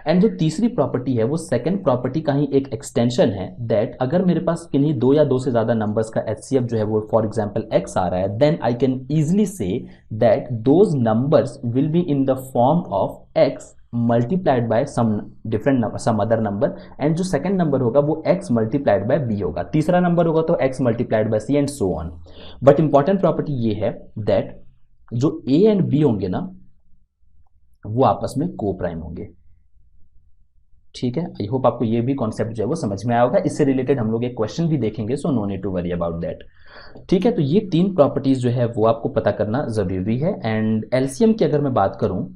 एंड जो तीसरी प्रॉपर्टी है वो सेकंड प्रॉपर्टी का ही एक एक्सटेंशन है दैट अगर मेरे पास किन्हीं 2 या 2 से ज्यादा नंबर्स का एचसीएफ जो है वो फॉर एग्जाम्पल एक्स आ रहा है, then I can easily see that those numbers will be in the form of X multiplied by some other number and जो सेकंड नंबर होगा वो x मल्टीप्लाइड बाय b होगा, तीसरा नंबर होगा तो x multiplied by c and so on. But important property ये है that जो a एंड b होंगे ना वो आपस में को प्राइम होंगे। ठीक है, आई होप आपको ये भी कॉन्सेप्ट जो है वो समझ में आया होगा। इससे रिलेटेड हम लोग एक क्वेश्चन भी देखेंगे, so no need to worry about that. ठीक है, तो ये तीन प्रॉपर्टीज जो है वो आपको पता करना जरूरी है। एंड एलसीएम की अगर मैं बात करूं,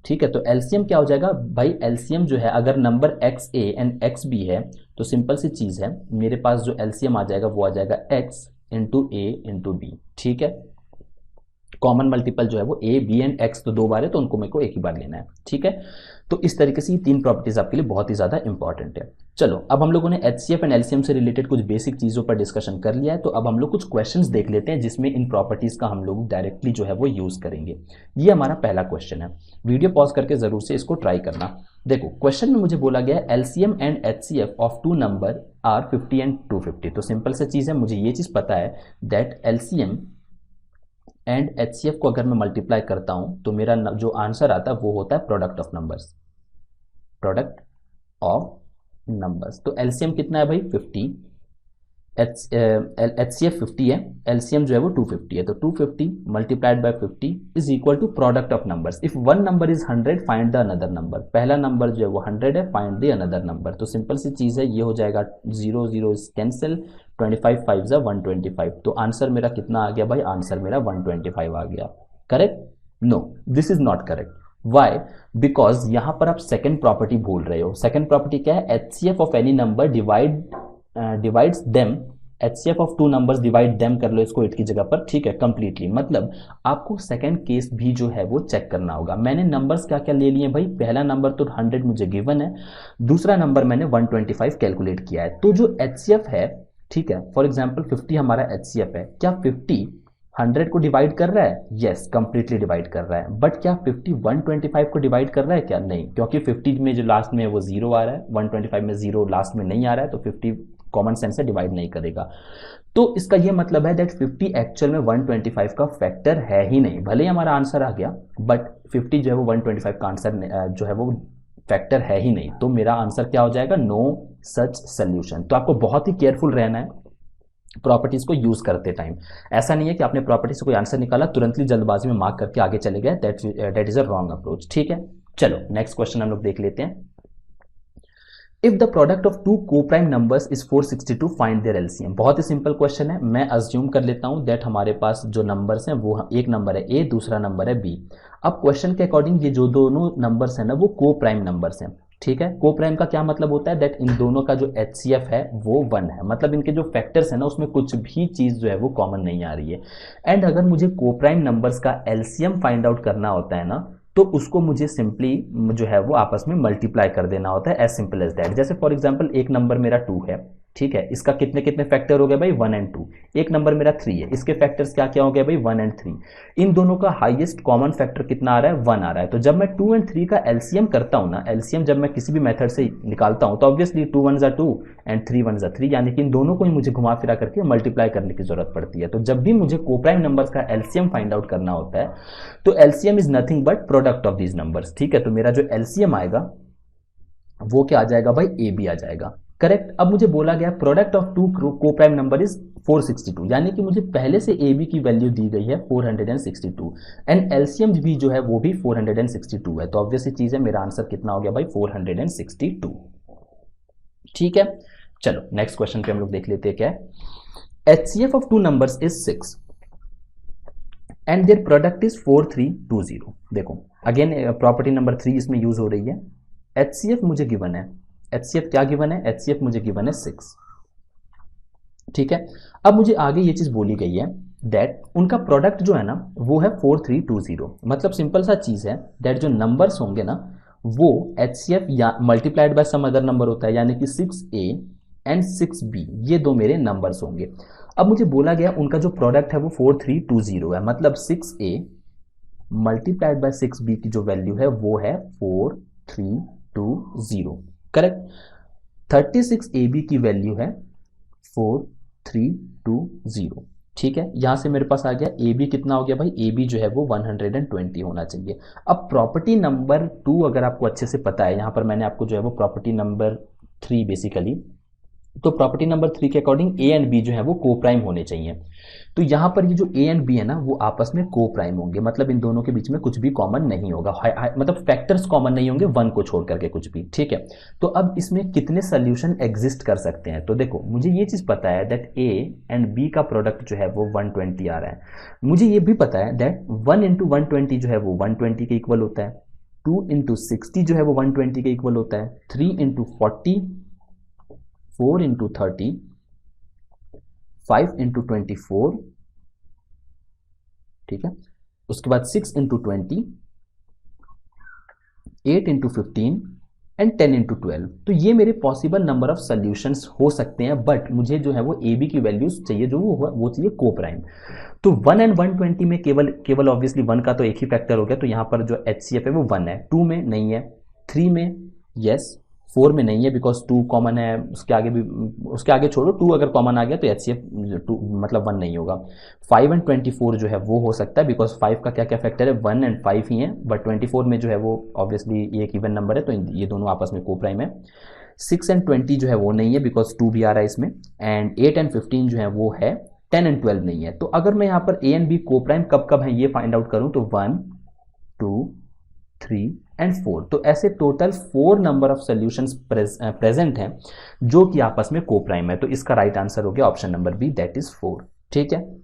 ठीक है, तो एलसीएम क्या हो जाएगा भाई, एलसीएम जो है अगर number X A and X B है तो सिंपल सी चीज है, मेरे पास जो एलसीएम आ जाएगा वो आ जाएगा एक्स इंटू ए इंटू बी। ठीक है, कॉमन मल्टीपल जो है वो ए बी एंड एक्स तो दो बार है, तो उनको मेरे को एक ही बार लेना है। ठीक है, तो इस तरीके से ये तीन प्रॉपर्टीज आपके लिए बहुत ही ज्यादा इंपॉर्टेंट है। चलो, अब हम लोगों ने एचसीएफ एंड एलसीएम से रिलेटेड कुछ बेसिक चीजों पर डिस्कशन कर लिया है, तो अब हम लोग कुछ क्वेश्चंस देख लेते हैं जिसमें इन प्रॉपर्टीज का हम लोग डायरेक्टली जो है वो यूज करेंगे। ये हमारा पहला क्वेश्चन है, वीडियो पॉज करके जरूर से इसको ट्राई करना। देखो, क्वेश्चन में मुझे बोला गया है LCM and HCF of two number are 50 and 250। तो सिंपल सा चीज है, मुझे ये चीज पता है दैट एलसीएम एंड एचसीएफ को अगर मैं मल्टीप्लाई करता हूं तो मेरा जो आंसर आता है वो होता है product of numbers, product of numbers. तो एलसीएम कितना है भाई 50, एचसीएफ 50 है, एलसीएम जो है वो 250 है, तो 250 multiplied by 50 is equal to product of numbers. If one number is 100 find the another number. पहला नंबर जो है वो 100 है, फाइंड द अनदर नंबर। तो सिंपल सी चीज है, ये हो जाएगा 0 0 इज कैंसिल, 25 5 जा 125। तो आंसर मेरा कितना आ गया भाई, आंसर मेरा 125 आ गया। Correct? No, this is not correct. Why? Because यहां पर आप सेकेंड प्रॉपर्टी भूल रहे हो। सेकेंड प्रॉपर्टी क्या है, HCF of any number divides them, HCF of two numbers divide them कर लो इसको 8 की जगह पर। ठीक है, कंप्लीटली, मतलब आपको सेकंड केस भी जो है वो चेक करना होगा। मैंने नंबर्स क्या क्या ले लिए भाई, पहला नंबर तो 100 मुझे गिवन है, दूसरा नंबर मैंने 125 कैलकुलेट किया है। तो जो एचसीएफ है, ठीक है, फॉर एग्जाम्पल 50 हमारा एचसीएफ है, क्या 50 100 को डिवाइड कर रहा है? यस, कंप्लीटली डिवाइड कर रहा है। बट क्या 50 125 को डिवाइड कर रहा है क्या? नहीं, क्योंकि 50 में जो लास्ट में है वो 0 आ रहा है, 125 में 0 लास्ट में नहीं आ रहा है, तो 50 कॉमन सेंस से डिवाइड नहीं करेगा। तो इसका ये मतलब है दैट 50 एक्चुअल में 125 का फैक्टर है ही नहीं। भले ही हमारा आंसर आ गया, बट 50 जो है वो 125 का आंसर जो है वो फैक्टर है ही नहीं। तो मेरा आंसर क्या हो जाएगा, नो सच सोल्यूशन। तो आपको बहुत ही केयरफुल रहना है प्रॉपर्टीज को यूज करते टाइम। ऐसा नहीं है कि आपने प्रॉपर्टी से कोई आंसर निकाला, तुरंतली जल्दबाजी में मार्क करके आगे चले गए, that is a wrong approach. ठीक है, चलो नेक्स्ट क्वेश्चन हम लोग देख लेते हैं। If the product of two coprime numbers is 462, find their LCM. बहुत ही सिंपल क्वेश्चन है, मैं अज्यूम कर लेता हूं दैट हमारे पास जो नंबर्स हैं वो एक नंबर है ए, दूसरा नंबर है बी। अब क्वेश्चन के अकॉर्डिंग ये जो दोनों नंबर्स हैं ना वो कोप्राइम नंबर्स हैं। ठीक है, कोप्राइम का क्या मतलब होता है, दैट इन दोनों का जो एचसीएफ है वो 1 है, मतलब इनके जो फैक्टर्स है ना उसमें कुछ भी चीज जो है वो कॉमन नहीं आ रही है। एंड अगर मुझे कोप्राइम नंबर्स का एलसीएम फाइंड आउट करना होता है ना, तो उसको मुझे सिंपली जो है वो आपस में मल्टीप्लाई कर देना होता है, एज सिंपल एज दैट। जैसे फॉर एग्जांपल एक नंबर मेरा 2 है, ठीक है, इसका कितने कितने फैक्टर हो गए भाई, 1 एंड 2। एक नंबर मेरा 3 है, इसके फैक्टर्स क्या क्या हो गए भाई, 1 एंड 3। इन दोनों का हाईएस्ट कॉमन फैक्टर कितना आ रहा है, 1 आ रहा है। तो जब मैं 2 एंड 3 का एलसीएम करता हूं ना, एलसीएम जब मैं किसी भी मेथड से निकालता हूं, तो ऑब्वियसली 2 1 जा 2 एंड 3 1 जा 3, यानी कि इन दोनों को ही मुझे घुमा फिरा करके मल्टीप्लाई करने की जरूरत पड़ती है। तो जब भी मुझे कोप्राइम नंबर्स का एलसीएम फाइंड आउट करना होता है, तो LCM is nothing but product of these numbers. ठीक है, तो मेरा जो एलसीएम आएगा वो क्या आ जाएगा भाई, ए बी आ जाएगा। करेक्ट? अब मुझे बोला गया product of two coprime number is 462, यानी कि मुझे पहले से ए बी की वैल्यू दी गई है 462, एंड एलसीएम भी जो है वो भी 462 है। तो ऑब्वियसली चीज है, मेरा आंसर कितना हो गया भाई, 462। ठीक है, चलो नेक्स्ट क्वेश्चन पे हम लोग देख लेते हैं क्या है। HCF of two numbers is 6 and their product is 4320। देखो अगेन प्रॉपर्टी नंबर 3 इसमें यूज हो रही है। एचसीएफ मुझे गिवन है, एचसीएफ क्या गिवन है, एचसीएफ मुझे गिवन है 6। ठीक है, अब मुझे आगे ये चीज बोली गई है दैट उनका प्रोडक्ट जो है ना वो है 4320। मतलब सिंपल सा चीज है दैट जो नंबर्स होंगे ना वो एचसीएफ या multiplied by some other number होता है, यानी कि 6a एंड 6b, ये दो मेरे नंबर्स होंगे। अब मुझे बोला गया उनका जो प्रोडक्ट है वो 4320 है, मतलब 6a मल्टीप्लाइड बाय 6b की जो वैल्यू है वो है 4320। करेक्ट? 36ab की वैल्यू है 4320। ठीक है, यहां से मेरे पास आ गया ए बी कितना हो गया भाई, ए बी जो है वो 120 होना चाहिए। अब प्रॉपर्टी नंबर 2 अगर आपको अच्छे से पता है, यहां पर मैंने आपको जो है वो प्रॉपर्टी नंबर 3 बेसिकली तो प्रॉपर्टी नंबर 3 के अकॉर्डिंग ए एंड बी जो है वो को प्राइम होने चाहिए। तो यहां पर ये जो ए एंड बी है ना वो आपस में को प्राइम होंगे, मतलब इन दोनों के बीच में कुछ भी कॉमन नहीं होगा, मतलब फैक्टर्स कॉमन नहीं होंगे वन को छोड़ करके कुछ भी, ठीक है। तो अब इसमें कितने सोल्यूशन एग्जिस्ट कर सकते हैं, तो देखो मुझे ये चीज पता है दैट ए एंड बी का प्रोडक्ट जो है वो 120 आ रहा है। मुझे ये भी पता है दैट 1 इंटू 120 जो है वो 120 के इक्वल होता है, 2 इंटू 60 जो है वो 120 के इक्वल होता है, 3 इंटू 40, 4 इंटू 30, 5 इंटू 24, ठीक है। उसके बाद 6 इंटू 20, 8 इंटू 15 एंड 10 इंटू 12। तो ये मेरे पॉसिबल नंबर ऑफ सोल्यूशंस हो सकते हैं, बट मुझे जो है वो ए बी की वैल्यूज चाहिए, जो वो चाहिए को प्राइम। तो 1 एंड 120 में केवल केवल ऑब्वियसली 1 का तो एक ही फैक्टर हो गया, तो यहां पर जो HCF है वो 1 है, 2 में नहीं है, 3 में यस, 4 में नहीं है बिकॉज 2 कॉमन है, उसके आगे भी, उसके आगे छोड़ो, 2 अगर कॉमन आ गया तो HCF 2 मतलब 1 नहीं होगा। 5 एंड 24 जो है वो हो सकता है बिकॉज 5 का क्या क्या फैक्टर है, 1 एंड 5 ही है, बट 24 में जो है वो ऑब्वियसली ये एक इवन नंबर है, तो ये दोनों आपस में को प्राइम है। 6 एंड 20 जो है वो नहीं है बिकॉज 2 भी आ रहा है इसमें, एंड 8 एंड 15 जो है वो है, 10 एंड 12 नहीं है। तो अगर मैं यहाँ पर ए एंड बी को प्राइम कब कब है ये फाइंड आउट करूं तो 1, 2, 3 एंड 4, तो ऐसे total 4 number of solutions present हैं जो कि आपस में को प्राइम है। तो इसका राइट आंसर हो गया option number B, that is 4, ठीक है।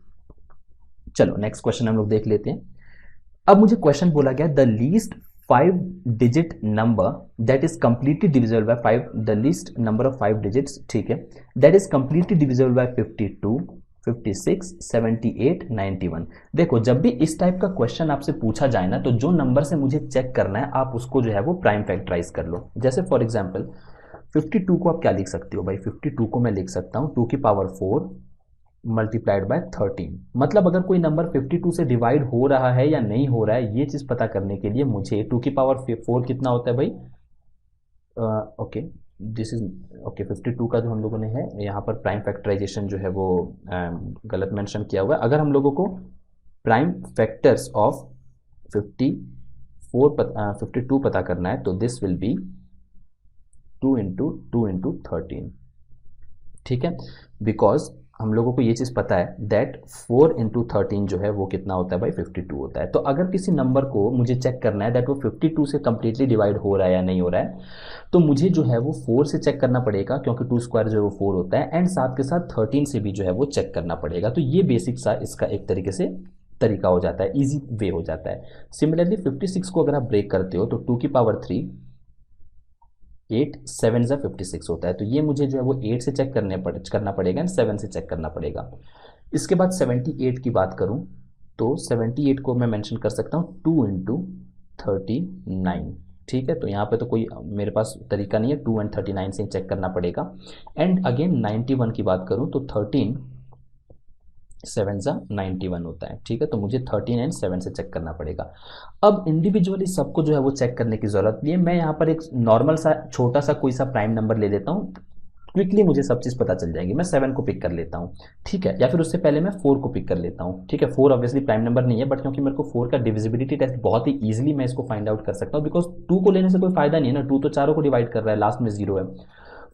चलो नेक्स्ट क्वेश्चन हम लोग देख लेते हैं। अब मुझे क्वेश्चन बोला गया the least 5 digit number that is completely divisible by 5, the least number of 5 digits, ठीक है, that is completely divisible by 52, 56, 78, 91। देखो जब भी इस टाइप का क्वेश्चन आपसे पूछा जाए ना, तो जो नंबर से मुझे चेक करना है आप उसको जो है वो प्राइम फैक्टराइज कर लो। जैसे फॉर एग्जांपल 52 को आप क्या लिख सकते हो भाई, 52 को मैं लिख सकता हूँ 2 की पावर 4 मल्टीप्लाइड बाय 13। मतलब अगर कोई नंबर 52 से डिवाइड हो रहा है या नहीं हो रहा है, ये चीज पता करने के लिए मुझे 2 की पावर 4 कितना होता है भाई, ओके दिस इज ओके 52 का जो हम लोगों ने है यहाँ पर प्राइम फैक्टराइजेशन जो है वो गलत मेंशन किया हुआ है। अगर हम लोगों को प्राइम फैक्टर्स ऑफ 52 पता करना है तो this will be 2 into 2 into 13, ठीक है, बिकॉज हम लोगों को ये चीज़ पता है दैट 4 इंटू 13 जो है वो कितना होता है भाई 52 होता है। तो अगर किसी नंबर को मुझे चेक करना है दैट वो 52 से कंप्लीटली डिवाइड हो रहा है या नहीं हो रहा है, तो मुझे जो है वो 4 से चेक करना पड़ेगा क्योंकि 2 स्क्वायर जो है वो 4 होता है, एंड साथ के साथ 13 से भी जो है वो चेक करना पड़ेगा। तो ये बेसिक सा इसका एक तरीके से तरीका हो जाता है, ईजी वे हो जाता है। सिमिलरली 56 को अगर आप ब्रेक करते हो तो 2 की पावर 3, 8 7 ज़ा 56 होता है, तो ये मुझे जो है वो 8 से चेक करना पड़ेगा एंड 7 से चेक करना पड़ेगा। इसके बाद 78 की बात करूं तो 78 को मैं मेंशन कर सकता हूं 2 इंटू 39, ठीक है। तो यहाँ पे तो कोई मेरे पास तरीका नहीं है, 2 एंड 39 से चेक करना पड़ेगा। एंड अगेन 91 की बात करूं तो 13 7 ज़ा 91 होता है, ठीक है। तो मुझे 13 एंड 7 से चेक करना पड़ेगा। अब इंडिविजुअली सबको जो है वो चेक करने की जरूरत नहीं है, मैं यहाँ पर एक नॉर्मल सा छोटा सा कोई सा प्राइम नंबर ले लेता हूँ, क्विकली मुझे सब चीज़ पता चल जाएगी। मैं 7 को पिक कर लेता हूँ, ठीक है, या फिर उससे पहले मैं 4 को पिक कर लेता हूँ, ठीक है। 4 ऑब्वियसली प्राइम नंबर नहीं है, बट क्योंकि मेरे को 4 का डिविजिबिलिटी टेस्ट बहुत ही ईजिली मैं इसको फाइंड आउट कर सकता हूँ, बिकॉज 2 को लेने से कोई फायदा नहीं है ना, 2 तो चारों को डिवाइड कर रहा है, लास्ट में 0 है।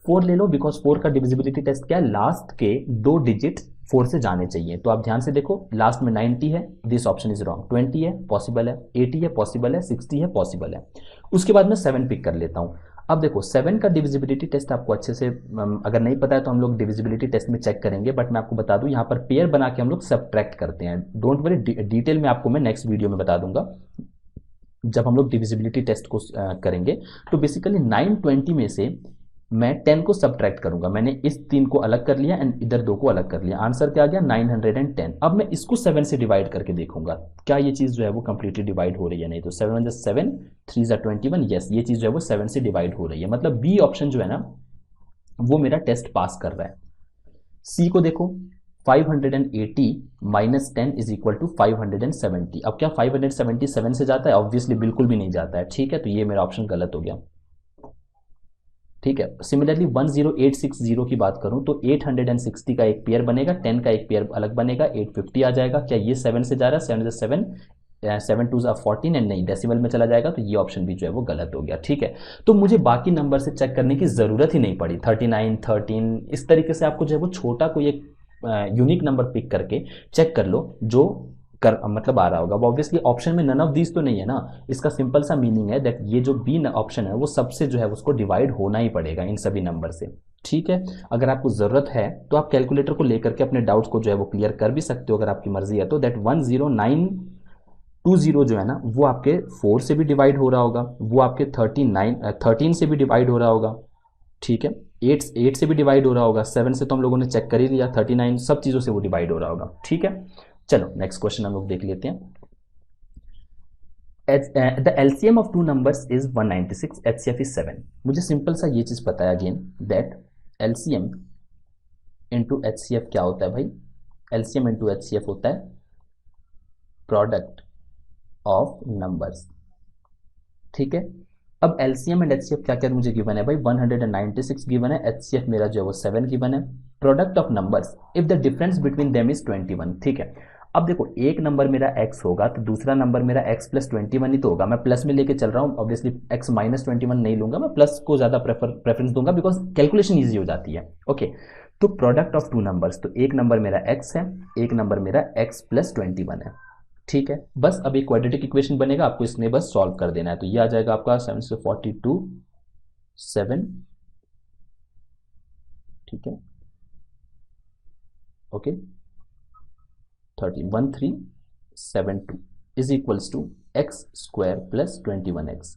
4 ले लो बिकॉज 4 का डिविजिबिलिटी टेस्ट क्या है, लास्ट के 2 डिजिट 4 से जाने चाहिए। तो आप ध्यान से देखो लास्ट में 90 है, दिस ऑप्शन इज रॉन्ग, 20 है पॉसिबल है, 80 है पॉसिबल है, 60 है पॉसिबल है। उसके बाद मैं 7 पिक कर लेता हूँ। अब देखो 7 का डिविजिबिलिटी टेस्ट आपको अच्छे से अगर नहीं पता है तो हम लोग डिविजिबिलिटी टेस्ट में चेक करेंगे, बट मैं आपको बता दूं यहाँ पर पेयर बना के हम लोग सब्ट्रैक्ट करते हैं। डोंट वरी, डिटेल में आपको मैं नेक्स्ट वीडियो में बता दूंगा जब हम लोग डिविजिबिलिटी टेस्ट को करेंगे। तो बेसिकली 920 में से मैं 10 को सब्ट्रैक्ट करूंगा, मैंने इस 3 को अलग कर लिया एंड इधर 2 को अलग कर लिया, आंसर क्या आ गया 910। अब मैं इसको 7 से डिवाइड करके देखूंगा क्या ये चीज़ जो है वो कंप्लीटली डिवाइड हो रही है, नहीं तो 7 + 7 3 ज़ा 21, यस ये चीज़ जो है वो 7 से डिवाइड हो रही है, मतलब बी ऑप्शन जो है ना वो मेरा टेस्ट पास कर रहा है। सी को देखो 580 माइनस 10 इज इक्वल टू 570। अब क्या 577 से जाता है, ऑब्वियसली बिल्कुल भी नहीं जाता है, ठीक है, तो ये मेरा ऑप्शन गलत हो गया, ठीक है। सिमिलरली 10860 की बात करूं तो 860 का एक पेयर बनेगा, 10 का एक पेयर अलग बनेगा, 850 आ जाएगा। क्या ये 7 से जा रहा है, 7 + 7 7 2 14 एंड नहीं डेसिमल में चला जाएगा, तो ये ऑप्शन भी जो है वो गलत हो गया। ठीक है, तो मुझे बाकी नंबर से चेक करने की ज़रूरत ही नहीं पड़ी। 39 13 इस तरीके से आपको जो है वो छोटा कोई एक यूनिक नंबर पिक करके चेक कर लो जो कर मतलब आ रहा होगा। वो ऑब्वियसली ऑप्शन में नन ऑफ दीज तो नहीं है ना, इसका सिंपल सा मीनिंग है दैट ये जो बी ऑप्शन है वो सबसे जो है उसको डिवाइड होना ही पड़ेगा इन सभी नंबर से। ठीक है, अगर आपको ज़रूरत है तो आप कैलकुलेटर को लेकर के अपने डाउट्स को जो है वो क्लियर कर भी सकते हो अगर आपकी मर्जी है तो। दैट 10920 जो है ना वो आपके 4 से भी डिवाइड हो रहा होगा, वो आपके 13 से भी डिवाइड हो रहा होगा। ठीक है, 8 से भी डिवाइड हो रहा होगा, 7 से तो हम लोगों ने चेक कर ही लिया, 39 सब चीज़ों से वो डिवाइड हो रहा होगा। ठीक है, चलो नेक्स्ट क्वेश्चन हम लोग देख लेते हैं। The LCM of two numbers is 196, HCF is 7। मुझे सिंपल सा ये चीज़ पता है again that LCM into HCF क्या होता है भाई, एलसीएम इंटू एचसीएफ होता है प्रोडक्ट ऑफ नंबर्स। ठीक है, अब एलसीएम एंड एचसीएफ क्या क्या मुझे गिवन है भाई, 196 गिवन है, एचसीएफ मेरा जो है वो 7 गिवन है। Product of numbers if the difference between them is 21। ठीक है, अब देखो एक नंबर मेरा x होगा तो दूसरा नंबर मेरा x प्लस 21 ही तो होगा, मैं प्लस में लेके चल रहा हूँ, ऑब्वियसली x माइनस 21 नहीं लूंगा, मैं प्लस को ज़्यादा प्रेफरेंस दूंगा बिकॉज कैलकुलेशन ईजी हो जाती है। ओके, तो प्रोडक्ट ऑफ टू नंबर्स, तो एक नंबर मेरा x है, एक नंबर मेरा x प्लस 21 है। ठीक है, बस अब एक क्वाड्रेटिक इक्वेशन बनेगा, आपको इसने बस सॉल्व कर देना है, तो ये आ जाएगा आपका 7 से 42 7। ठीक है, okay 1372 is equals to X square plus 21x।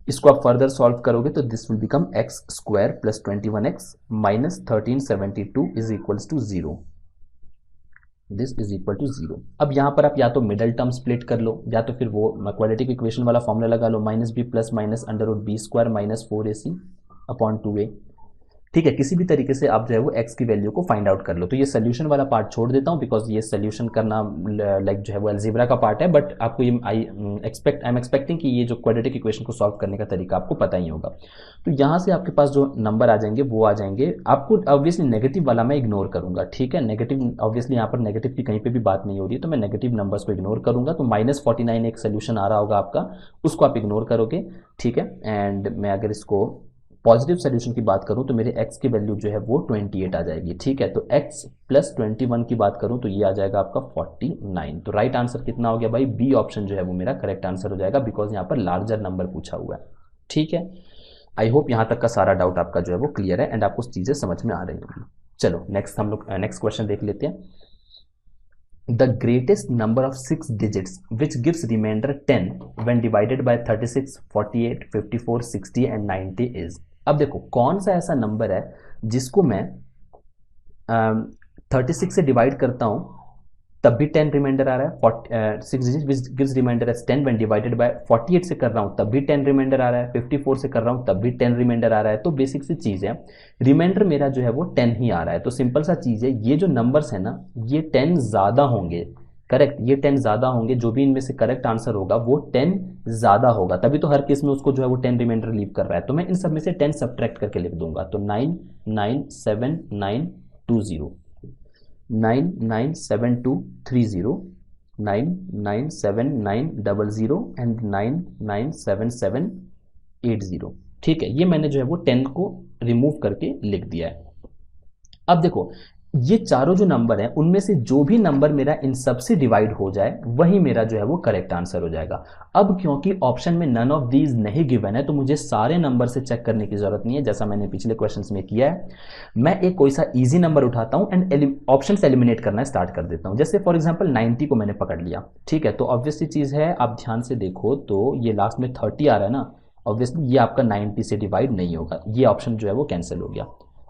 इसको आप फर्दर सॉल्व करोगे तो this will become X square plus 21x minus 1372 is equals to 0। This is equal to 0। अब यहाँ पर आप या तो मिडल टर्म स्प्लिट कर लो या तो फिर वो क्वाड्रेटिक इक्वेशन वाला फॉर्मूला लगा लो, minus b plus minus under root b square minus 4ac upon 2a। ठीक है, किसी भी तरीके से आप जो है वो x की वैल्यू को फाइंड आउट कर लो। तो ये सोल्यूशन वाला पार्ट छोड़ देता हूँ बिकॉज ये सोल्यूशन करना लाइक जो है वो अलजेब्रा का पार्ट है, बट आपको ये आई एम एक्सपेक्टिंग कि ये जो क्वाड्रेटिक इक्वेशन को सॉल्व करने का तरीका आपको पता ही होगा। तो यहाँ से आपके पास जो नंबर आ जाएंगे वो आ जाएंगे, आपको ऑब्वियसली नेगेटिव वाला मैं इग्नोर करूंगा। ठीक है, नेगेटिव ऑब्वियसली यहाँ पर नेगेटिव की कहीं पर भी बात नहीं हो रही है, तो मैं नेगेटिव नंबर्स को इग्नोर करूंगा। तो -49 एक सोल्यूशन आ रहा होगा आपका, उसको आप इग्नोर करोगे। ठीक है, एंड मैं अगर इसको पॉजिटिव सोल्यूशन की बात करूं तो मेरे x की वैल्यू जो है वो 28 आ जाएगी। ठीक है, तो x प्लस 21 की बात करूं तो ये आ जाएगा आपका 49। तो राइट आंसर कितना हो गया भाई, बी ऑप्शन जो है वो मेरा करेक्ट आंसर हो जाएगा बिकॉज यहाँ पर लार्जर नंबर पूछा हुआ है। ठीक है, आई होप यहाँ तक का सारा डाउट आपका जो है वो क्लियर है एंड आपको चीज़ें समझ में आ रही होंगी। चलो नेक्स्ट हम लोग नेक्स्ट क्वेश्चन देख लेते हैं। The greatest number of 6 digits which gives remainder 10 when divided by 36, 48, 54, 60 and 90 is। अब देखो कौन सा ऐसा नंबर है जिसको मैं 36 से डिवाइड करता हूं तब भी 10 रिमाइंडर आ रहा है, 6 digit which gives remainder as 10 when divided by 48 से कर रहा हूं तब भी 10 रिमाइंडर आ रहा है, 54 से कर रहा हूं तब भी 10 रिमाइंडर आ रहा है। तो बेसिक सी चीज़ है, रिमाइंडर मेरा जो है वो 10 ही आ रहा है। तो सिंपल सा चीज़ है, ये जो नंबर्स है ना ये 10 ज़्यादा होंगे, करेक्ट, ये 10 ज़्यादा होंगे, जो भी इनमें से करेक्ट आंसर होगा वो 10 ज़्यादा होगा, तभी तो हर केस में उसको जो है वो 10 रिमाइंडर लीव कर रहा है। तो मैं इन सब में से 10 सब्ट्रैक्ट करके लिख दूंगा, तो 99792 99723 99790 एंड 9977780। ठीक है, ये मैंने जो है वो 10 को रिमूव करके लिख दिया है। अब देखो ये चारों जो नंबर हैं उनमें से जो भी नंबर मेरा इन सब से डिवाइड हो जाए वही मेरा जो है वो करेक्ट आंसर हो जाएगा। अब क्योंकि ऑप्शन में नन ऑफ दीज नहीं गिवन है तो मुझे सारे नंबर से चेक करने की जरूरत नहीं है, जैसा मैंने पिछले क्वेश्चंस में किया है। मैं एक कोई सा इजी नंबर उठाता हूं एंड ऑप्शंस एलिमिनेट करना स्टार्ट कर देता हूं। जैसे फॉर एग्जांपल 90 को मैंने पकड़ लिया, ठीक है, तो ऑब्वियसली चीज है, आप ध्यान से देखो तो ये लास्ट में 30 आ रहा है ना, ऑब्वियसली ये आपका 90 से डिवाइड नहीं होगा, ये ऑप्शन जो है वो कैंसिल हो गया।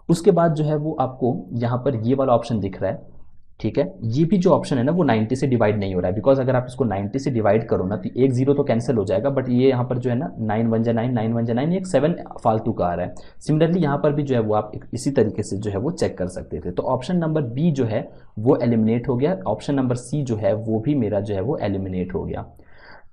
उसके बाद जो है वो आपको यहाँ पर ये वाला ऑप्शन दिख रहा है, ठीक है, ये भी जो ऑप्शन है ना वो 90 से डिवाइड नहीं हो रहा है, बिकॉज अगर आप इसको 90 से डिवाइड करो ना तो एक जीरो तो कैंसिल हो जाएगा, बट ये यहाँ पर जो है ना 9 1 9 9 1 9 एक 7 फालतू का आ रहा है। सिमिलरली यहाँ पर भी जो है वो आप इसी तरीके से जो है वो चेक कर सकते थे। तो ऑप्शन नंबर बी जो है वो एलिमिनेट हो गया, ऑप्शन नंबर सी जो है वो भी मेरा जो है वो एलिमिनेट हो गया।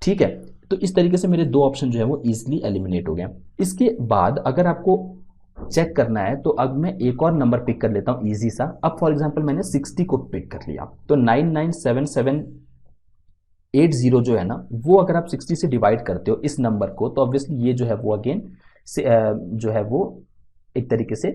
ठीक है, तो इस तरीके से मेरे दो ऑप्शन जो है वो ईजिली एलिमिनेट हो गए। इसके बाद अगर आपको चेक करना है तो अब मैं एक और नंबर पिक कर लेता हूं इजी सा। अब फॉर एग्जांपल मैंने 60 को पिक कर लिया, तो 8 जीरो जो है ना, वो अगर आप 60 से डिवाइड करते हो इस नंबर को, तो ऑब्वियसली ये जो है वो अगेन जो है वो एक तरीके से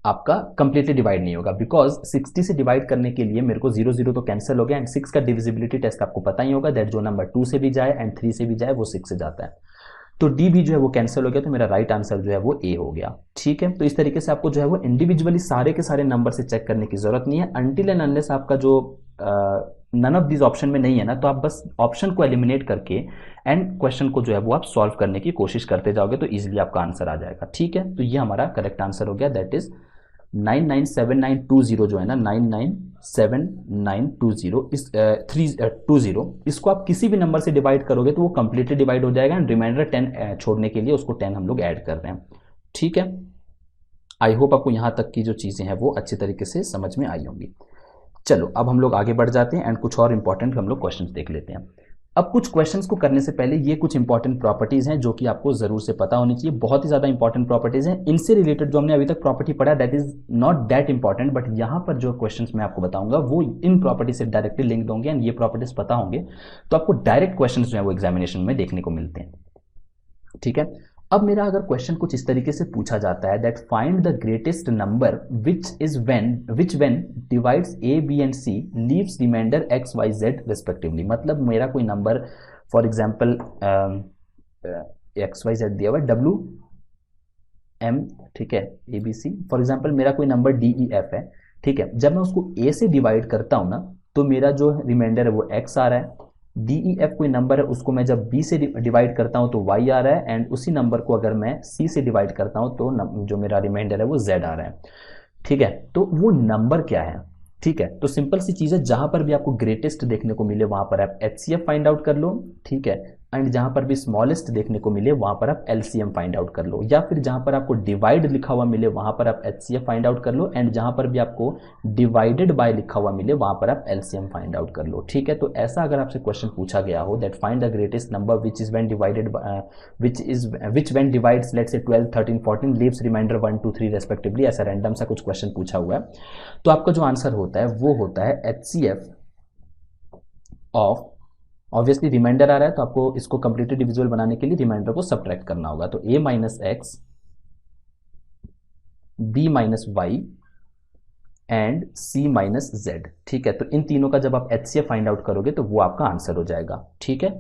आपका कंप्लीटली डिवाइड नहीं होगा, बिकॉज 60 से डिवाइड करने के लिए मेरे को 0 0 तो कैंसिल हो गया, एंड 6 का डिविजिबिलिटी टेस्ट आपको पता ही होगा, दैट जो नंबर 2 से भी जाए एंड 3 से भी जाए वो 6 से जाता है। तो डी भी जो है वो कैंसिल हो गया, तो मेरा राइट आंसर जो है वो ए हो गया। ठीक है, तो इस तरीके से आपको जो है वो इंडिविजुअली सारे के सारे नंबर से चेक करने की जरूरत नहीं है, अनटिल एंड अनलेस आपका जो नन ऑफ दिस ऑप्शन में नहीं है ना, तो आप बस ऑप्शन को एलिमिनेट करके एंड क्वेश्चन को जो है वो आप सॉल्व करने की कोशिश करते जाओगे, तो इजीली आपका आंसर आ जाएगा। ठीक है, तो ये हमारा करेक्ट आंसर हो गया, दैट इज 997920 जो है ना, 997920 इस 320, इसको आप किसी भी नंबर से डिवाइड करोगे तो वो कंप्लीटली डिवाइड हो जाएगा, एंड रिमाइंडर 10 छोड़ने के लिए उसको 10 हम लोग ऐड कर रहे हैं। ठीक है, आई होप आपको यहाँ तक की जो चीज़ें हैं वो अच्छी तरीके से समझ में आई होंगी। चलो अब हम लोग आगे बढ़ जाते हैं एंड कुछ और इंपॉर्टेंट हम लोग क्वेश्चंस देख लेते हैं। अब कुछ क्वेश्चंस को करने से पहले ये कुछ इंपॉर्टेंट प्रॉपर्टीज हैं जो कि आपको जरूर से पता होनी चाहिए, बहुत ही ज्यादा इंपॉर्टेंट प्रॉपर्टीज हैं। इनसे रिलेटेड जो हमने अभी तक प्रॉपर्टी पढ़ा that is not that important, but यहाँ पर जो क्वेश्चंस मैं आपको बताऊंगा वो इन प्रॉपर्टी से डायरेक्टली लिंक्ड होंगे, एंड ये प्रॉपर्टीज पता होंगे तो आपको डायरेक्ट क्वेश्चन जो है वो एग्जामिनेशन में देखने को मिलते हैं। ठीक है, अब मेरा अगर क्वेश्चन कुछ इस तरीके से पूछा जाता है that find the greatest number which when divides a b and c leaves remainder x y z respectively, मतलब मेरा कोई number for example x y z दिया हुआ है डब्ल्यू एम, ठीक है, a b c, for example मेरा कोई नंबर डी ई एफ है। ठीक है, जब मैं उसको ए से डिवाइड करता हूं ना, तो मेरा जो रिमाइंडर है वो एक्स आ रहा है। डी ई एफ कोई नंबर है, उसको मैं जब बी से डिवाइड करता हूं तो वाई आ रहा है, एंड उसी नंबर को अगर मैं सी से डिवाइड करता हूं तो जो मेरा रिमाइंडर है वो जेड आ रहा है। ठीक है, तो वो नंबर क्या है? ठीक है, तो सिंपल सी चीज है, जहां पर भी आपको ग्रेटेस्ट देखने को मिले वहां पर आप एचसीएफ फाइंड आउट कर लो। ठीक है, एंड जहां पर भी स्मॉलेस्ट देखने को मिले वहां पर आप एलसीएम फाइंड आउट कर लो, या फिर जहां पर आपको डिवाइड लिखा हुआ मिले वहां पर आप एचसीएफ फाइंड आउट कर लो, एंड जहां पर भी आपको डिवाइडेड बाय लिखा हुआ मिले वहां पर आप एलसीएम फाइंड आउट कर लो। ठीक है, तो ऐसा अगर आपसे क्वेश्चन पूछा गया हो that find the greatest number which is when divided which when divides let's say 12 13 14 leaves remainder 1 2 3 respectively, ऐसा रैंडम सा कुछ क्वेश्चन पूछा हुआ है, तो आपका जो आंसर होता है वो होता है एचसीएफ ऑफ, ऑब्वियसली रिमाइंडर आ रहा है तो आपको इसको कंप्लीटली डिविजिबल बनाने के लिए रिमाइंडर को सब्ट्रैक्ट करना होगा, तो a minus x b minus y and c minus z. ठीक है, तो इन तीनों का जब आप एचसीएफ फाइंड आउट करोगे तो वो आपका आंसर हो जाएगा। ठीक है,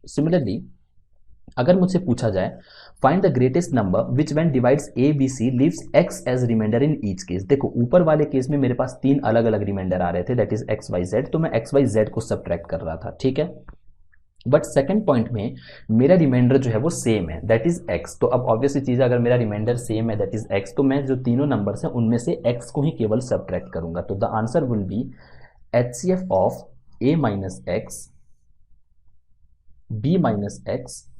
सिमिलरली अगर मुझसे पूछा जाए find the greatest number which when divides a b c leaves x as remainder in each case, देखो ऊपर वाले केस में मेरे पास 3 अलग अलग रिमाइंडर आ रहे थे that is x y z, तो मैं एक्स वाई जेड को सब्ट्रैक्ट कर रहा था। ठीक है, बट सेकंड पॉइंट में मेरा रिमाइंडर जो है वो सेम है दैट इज एक्स, तो अब ऑब्वियसली चीज है, अगर मेरा रिमाइंडर सेम है दैट इज एक्स, तो मैं जो तीनों नंबर्स हैं उनमें से एक्स को ही केवल सब्ट्रैक्ट करूंगा, तो the answer will be HCF of a minus x, b minus x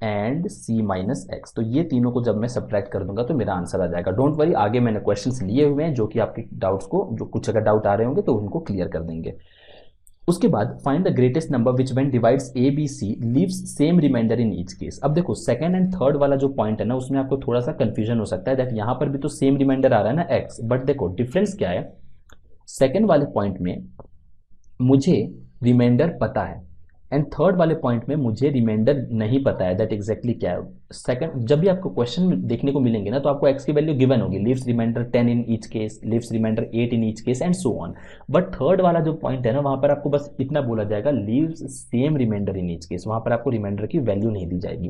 and C minus x, तो ये तीनों को जब मैं सब्ट्रैक्ट कर दूंगा तो मेरा आंसर आ जाएगा। डोंट वरी, आगे मैंने क्वेश्चंस लिए हुए हैं जो कि आपके डाउट्स को, जो कुछ अगर डाउट आ रहे होंगे तो उनको क्लियर कर देंगे। उसके बाद find the greatest number which when divides a b c leaves same remainder in each case. अब देखो सेकंड एंड थर्ड वाला जो पॉइंट है ना, उसमें आपको थोड़ा सा कंफ्यूजन हो सकता है दैट यहां पर भी तो सेम रिमाइंडर आ रहा है ना एक्स, बट देखो डिफरेंस क्या है, सेकेंड वाले पॉइंट में मुझे रिमाइंडर पता है एंड थर्ड वाले पॉइंट में मुझे रिमाइंडर नहीं पता है दैट एग्जैक्टली क्या है। सेकंड जब भी आपको क्वेश्चन देखने को मिलेंगे ना, तो आपको एक्स की वैल्यू गिवन होगी, leaves remainder 10 in each case, leaves remainder 8 in each case and so on, but third वाला जो पॉइंट है ना, वहां पर आपको बस इतना बोला जाएगा leaves same remainder in each case, वहां पर आपको रिमाइंडर की वैल्यू नहीं दी जाएगी।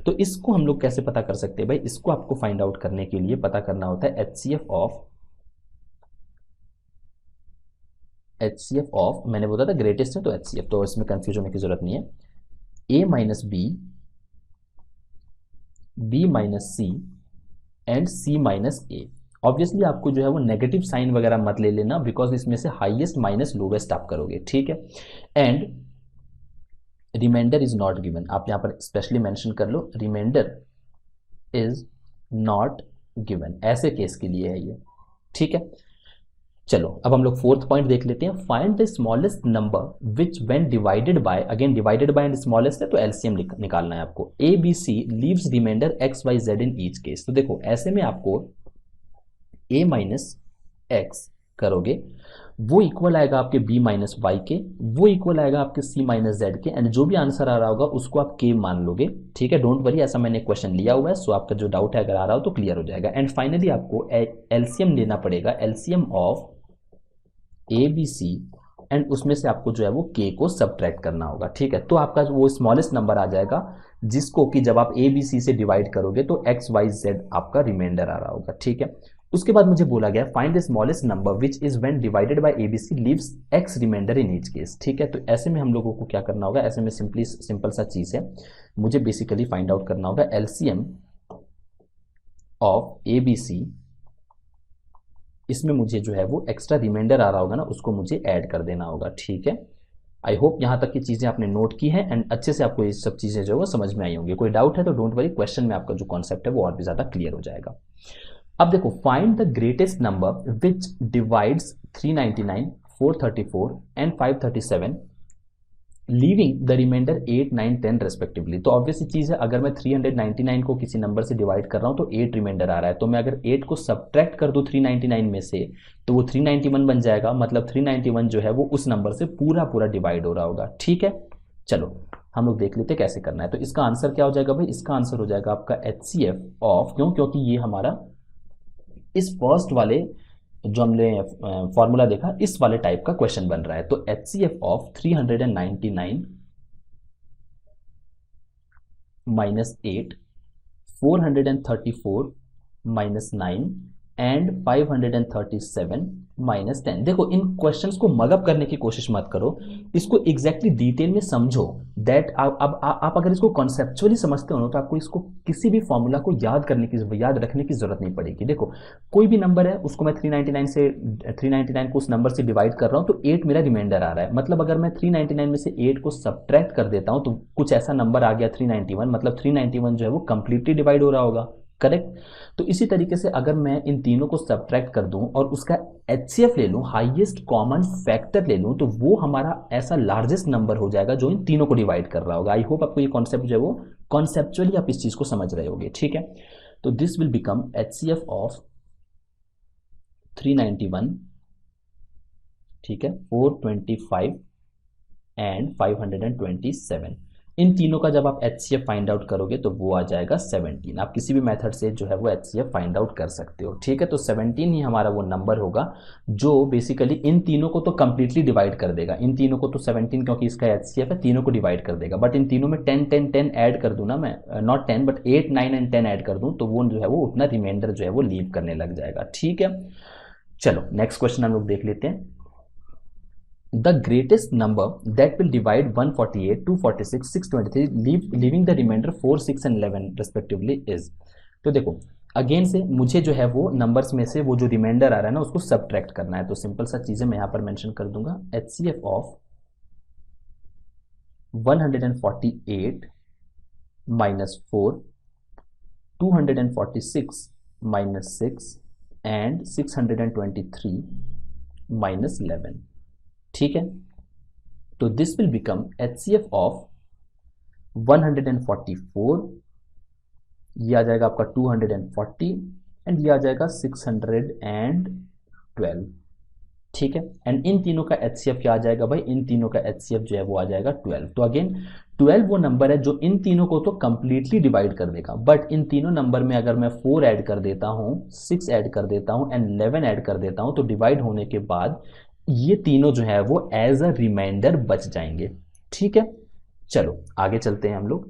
तो इसको हम लोग कैसे पता कर सकते हैं भाई, इसको आपको फाइंड आउट करने के लिए पता करना होता है एचसीएफ ऑफ, मैंने बोला था ग्रेटेस्ट है तो एचसीएफ, तो इसमें कंफ्यूज होने की जरूरत नहीं है, A minus B, B minus C and C minus A. Obviously आपको जो है वो नेगेटिव साइन वगैरह मत ले लेना, बिकॉज इसमें से हाईएस्ट माइनस लोवेस्ट आप करोगे। ठीक है, and remainder is not given, आप यहां पर स्पेशली मेंशन कर लो, रिमाइंडर इज नॉट गिवन, ऐसे केस के लिए है ये। ठीक है, चलो अब हम लोग फोर्थ पॉइंट देख लेते हैं, find the smallest number which when divided by, again divided by and smallest है तो एलसीएम निकालना है आपको, a b c leaves remainder x y z in each case. तो देखो ऐसे में आपको ए माइनस एक्स करोगे वो इक्वल आएगा आपके b माइनस वाई के, वो इक्वल आएगा आपके c माइनस जेड के, एंड जो भी आंसर आ रहा होगा उसको आप k मान लोगे। ठीक है, डोंट वरी, ऐसा मैंने क्वेश्चन लिया हुआ है, सो आपका जो डाउट है अगर आ रहा हो तो क्लियर हो जाएगा। एंड फाइनली आपको एलसीएम लेना पड़ेगा, LCM of a b c, and उसमें से आपको जो है वो k को सब्ट्रैक्ट करना होगा। ठीक है, तो आपका वो स्मॉलेस्ट नंबर आ जाएगा जिसको कि जब आप ए बी सी से डिवाइड करोगे तो एक्स वाई जेड आपका रिमाइंडर आ रहा होगा। ठीक है, उसके बाद मुझे बोला गया find the smallest number which is when divided by a b c leaves x remainder in each case. ठीक है, तो ऐसे में हम लोगों को क्या करना होगा, ऐसे में सिंपल सा चीज है, मुझे बेसिकली फाइंड आउट करना होगा एलसीएम ऑफ एबीसी, इसमें मुझे जो है वो एक्स्ट्रा रिमाइंडर आ रहा होगा ना उसको मुझे ऐड कर देना होगा। ठीक है, आई होप यहाँ तक की चीज़ें आपने नोट की हैं एंड अच्छे से आपको ये सब चीज़ें जो है वो समझ में आई होंगी। कोई डाउट है तो डोंट वरी, क्वेश्चन में आपका जो कॉन्सेप्ट है वो और भी ज़्यादा क्लियर हो जाएगा। अब देखो, find the greatest number which divides 399, 434 and 537 leaving the remainder 8, 9, 10 respectively. तो ऑब्वियस चीज़ है, अगर मैं 399 को किसी नंबर से डिवाइड कर रहा हूँ तो 8 रिमाइंडर आ रहा है, तो मैं अगर 8 को सब्ट्रैक्ट कर दूँ 399 में से तो वो 391 बन जाएगा, मतलब 391 जो है वो उस नंबर से पूरा पूरा डिवाइड हो रहा होगा। ठीक है, चलो हम लोग देख लेते हैं कैसे करना है। तो इसका आंसर क्या हो जाएगा भाई, इसका आंसर हो जाएगा आपका HCF ऑफ, क्यों, क्योंकि ये हमारा इस फर्स्ट वाले जो हमने फॉर्मूला देखा इस वाले टाइप का क्वेश्चन बन रहा है। तो HCF of 399 minus 8, 434 minus 9 and 537 minus 10। देखो, इन क्वेश्चंस को मगअप करने की कोशिश मत करो, इसको एग्जैक्टली डिटेल में समझो। दैट आप अगर इसको कॉन्सेप्चुअली समझते हो ना तो आपको इसको किसी भी फॉर्मूला को याद रखने की जरूरत नहीं पड़ेगी। देखो, कोई भी नंबर है उसको मैं 399 को उस नंबर से डिवाइड कर रहा हूँ तो 8 मेरा रिमाइंडर आ रहा है, मतलब अगर मैं 399 में से 8 को सब्ट्रैक्ट कर देता हूँ तो कुछ ऐसा नंबर आ गया 391, मतलब 391 जो है वो कंप्लीटली डिवाइड हो रहा होगा। करेक्ट, तो इसी तरीके से अगर मैं इन तीनों को सब्ट्रैक्ट कर दूं और उसका HCF ले लूं, हाईएस्ट कॉमन फैक्टर ले लूं, तो वो हमारा ऐसा लार्जेस्ट नंबर हो जाएगा जो इन तीनों को डिवाइड कर रहा होगा। आई होप आपको ये कॉन्सेप्ट जो है वो कॉन्सेप्चुअली आप इस चीज को समझ रहे होगे। ठीक है, तो this will become HCF of 391, ठीक है, 425 एंड 527। इन तीनों का जब आप HCF फाइंड आउट करोगे तो वो आ जाएगा 17। आप किसी भी मेथड से जो है वो HCF फाइंड आउट कर सकते हो। ठीक है, तो 17 ही हमारा वो नंबर होगा जो बेसिकली इन तीनों को तो कंप्लीटली डिवाइड कर देगा। इन तीनों को तो 17, क्योंकि इसका HCF है, तीनों को डिवाइड कर देगा, बट इन तीनों में 10 10 10 ऐड कर दूं ना मैं, नॉट 10 बट 8, 9 एंड 10 ऐड कर दूं तो वो जो है वो उतना रिमाइंडर जो है वो लीव करने लग जाएगा। ठीक है, चलो नेक्स्ट क्वेश्चन हम लोग देख लेते हैं। The greatest number that will divide 148, 246, 623, leaving the remainder 4, 6 and 11 respectively is। तो देखो, अगेन से मुझे जो है वो नंबर्स में से वो जो रिमाइंडर आ रहा है ना उसको सब्ट्रैक्ट करना है। तो सिंपल सा चीजें मैं यहां पर मेंशन कर दूंगा, HCF of 148 minus 4, 246 minus 6 and 623 minus 11। ठीक है, तो this will become HCF of 144, ये आ जाएगा आपका 240 एंड ये आ जाएगा 612। ठीक है, एंड इन तीनों का HCF क्या आ जाएगा भाई, इन तीनों का HCF जो है वो आ जाएगा 12। तो अगेन 12 वो नंबर है जो इन तीनों को तो कंप्लीटली डिवाइड कर देगा, बट इन तीनों नंबर में अगर मैं 4 ऐड कर देता हूं, 6 ऐड कर देता हूं एंड 11 ऐड कर देता हूं तो डिवाइड होने के बाद ये तीनों जो है वो एज अ रिमाइंडर बच जाएंगे। ठीक है, चलो आगे चलते हैं हम लोग।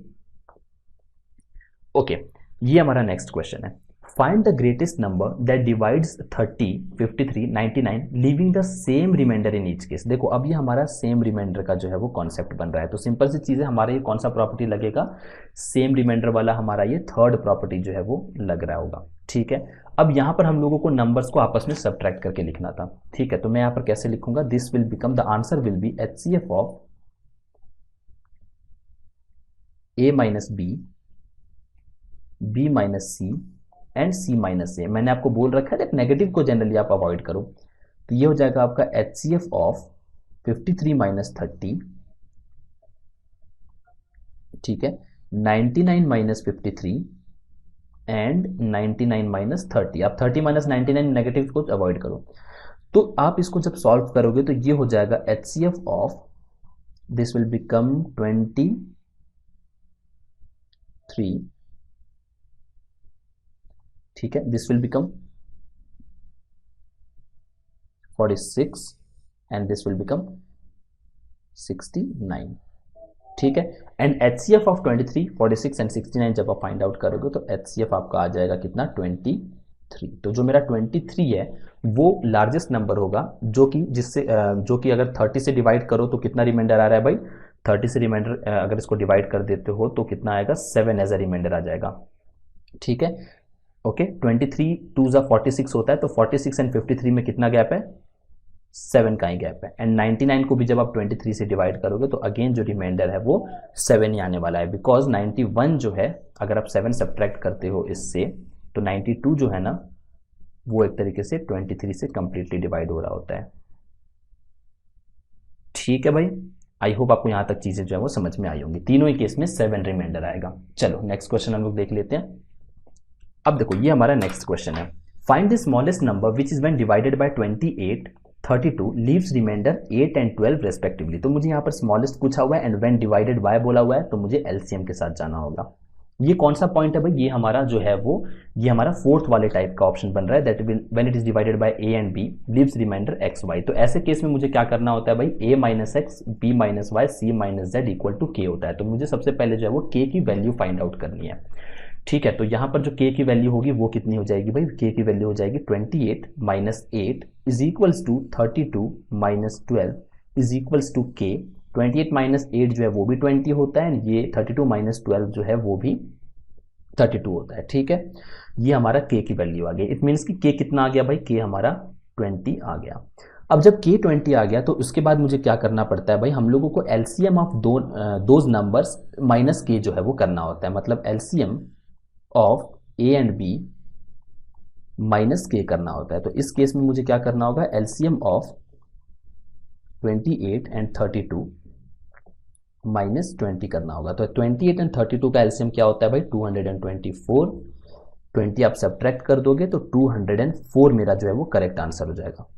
ओके, ये हमारा नेक्स्ट क्वेश्चन है, find the greatest number that divides 30, 53, 99 leaving the same remainder in each case. देखो, अब ये हमारा सेम रिमाइंडर का जो है वो कॉन्सेप्ट बन रहा है। तो सिंपल सी चीज़ है, हमारा ये कौन सा प्रॉपर्टी लगेगा, सेम रिमाइंडर वाला हमारा ये थर्ड प्रॉपर्टी जो है वो लग रहा होगा। ठीक है, अब यहां पर हम लोगों को नंबर्स को आपस में सब्ट्रैक्ट करके लिखना था। ठीक है, तो मैं यहां पर कैसे लिखूंगा, this will become, the answer will be HCF of A minus B, B minus C and C minus A. मैंने आपको बोल रखा है नेगेटिव को जनरली आप अवॉइड करो। तो ये हो जाएगा आपका HCF ऑफ 53 माइनस 30, ठीक है, 99 माइनस 53 एंड 99 माइनस 30। आप 30 माइनस 99 नेगेटिव को अवॉइड करो। तो आप इसको जब सॉल्व करोगे तो ये हो जाएगा HCF of this will become 23, ठीक है, this will become 46 and this will become 69, ठीक है। एंड HCF ऑफ 23, 46 एंड 69 जब आप फाइंड आउट करोगे तो HCF आपका आ जाएगा कितना 23। तो जो मेरा 23 है वो लार्जेस्ट नंबर होगा जो कि जो कि अगर 30 से डिवाइड करो तो कितना रिमाइंडर आ रहा है भाई, 30 से रिमाइंडर अगर इसको डिवाइड कर देते हो तो कितना आएगा 7 एज अ रिमाइंडर आ जाएगा, ठीक है। ओके 23 2 जा 46 होता है तो 46 एंड 53 में कितना गैप है, 7 का ही गैप है। एंड 99 को भी जब आप 23 से डिवाइड करोगे तो अगेन जो रिमाइंडर है वो 7 ही आने वाला है, बिकॉज 91 जो है अगर आप 7 सब्ट्रैक्ट करते हो इससे तो 92 जो है ना वो एक तरीके से 23 से कंप्लीटली डिवाइड हो रहा होता है, ठीक है भाई। आई होप आपको यहां तक चीजें जो है वो समझ में आई होंगी। तीनों ही केस में 7 रिमाइंडर आएगा। चलो नेक्स्ट क्वेश्चन हम लोग देख लेते हैं। अब देखो ये हमारा नेक्स्ट क्वेश्चन है, find the smallest number which is when divided by 28 32 leaves remainder 8 and 12 respectively. तो मुझे यहाँ पर स्मॉलेस्ट पूछा हुआ है एंड व्हेन डिवाइडेड बाय बोला हुआ है तो मुझे एलसीएम के साथ जाना होगा। ये कौन सा पॉइंट है भाई, ये हमारा जो है वो ये हमारा फोर्थ वाले टाइप का ऑप्शन बन रहा है, that when it is divided by a and b leaves remainder x y. तो ऐसे केस में मुझे क्या करना होता है भाई, a minus x b minus y c minus z equal to k होता है। तो मुझे सबसे पहले जो है वो k की वैल्यू फाइंड आउट करनी है, ठीक है। तो यहां पर जो k की वैल्यू होगी वो कितनी हो जाएगी भाई, k की वैल्यू हो जाएगी 28 minus 8 is equals to 32 minus 12 is equals to k। 28 minus 8 जो है वो भी 20 होता है, ये 32 माइनस 12 जो है वो भी 32 होता है, ठीक है। ये हमारा k की वैल्यू आ गई। इट मीन्स कि k कितना आ गया भाई, k हमारा 20 आ गया। अब जब k 20 आ गया तो उसके बाद मुझे क्या करना पड़ता है भाई, हम लोगों को LCM of those numbers minus k जो है वो करना होता है, मतलब LCM of a and b minus k करना होता है। तो इस केस में मुझे क्या करना होगा, एलसीएम ऑफ 28 एंड 32 माइनस 20 करना होगा। तो 28 एंड 32 का एलसीएम क्या होता है भाई 224, 20 आप सब्ट्रैक्ट कर दोगे तो 204 मेरा जो है वो करेक्ट आंसर हो जाएगा,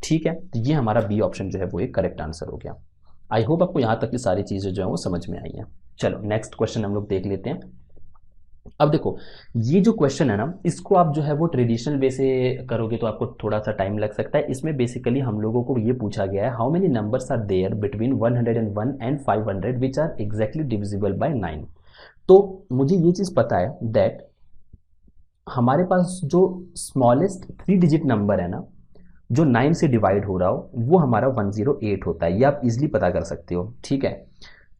ठीक है। तो ये हमारा बी ऑप्शन जो है वो एक करेक्ट आंसर हो गया। आई होप आपको यहां तक की सारी चीजें जो है वो समझ में आई हैं। चलो नेक्स्ट क्वेश्चन हम लोग देख लेते हैं। अब देखो ये जो क्वेश्चन है ना इसको आप जो है वो ट्रेडिशनल वे से करोगे तो आपको थोड़ा सा टाइम लग सकता है। इसमें बेसिकली हम लोगों को ये पूछा गया है, how many numbers are there between 101 and 500 which are exactly divisible by 9। तो मुझे ये चीज पता है दैट हमारे पास जो स्मॉलेस्ट 3 डिजिट नंबर है ना जो 9 से डिवाइड हो रहा हो वो हमारा 108 होता है, ये आप इजिली पता कर सकते हो, ठीक है।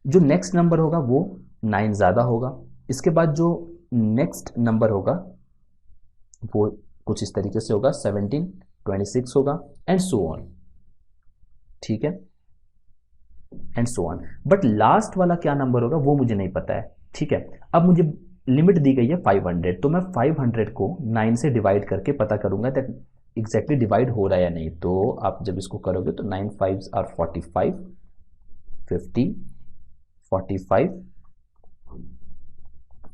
जो नेक्स्ट नंबर होगा वो 9 ज़्यादा होगा, इसके बाद जो नेक्स्ट नंबर होगा वो कुछ इस तरीके से होगा 17 26 होगा एंड सो ऑन, ठीक है, and so on. But last वाला क्या नंबर होगा वो मुझे नहीं पता है, ठीक है। अब मुझे लिमिट दी गई है 500, तो मैं 500 को 9 से डिवाइड करके पता करूंगा दैट एग्जैक्टली डिवाइड हो रहा है या नहीं। तो आप जब इसको करोगे तो 9 5s आर 45 50 45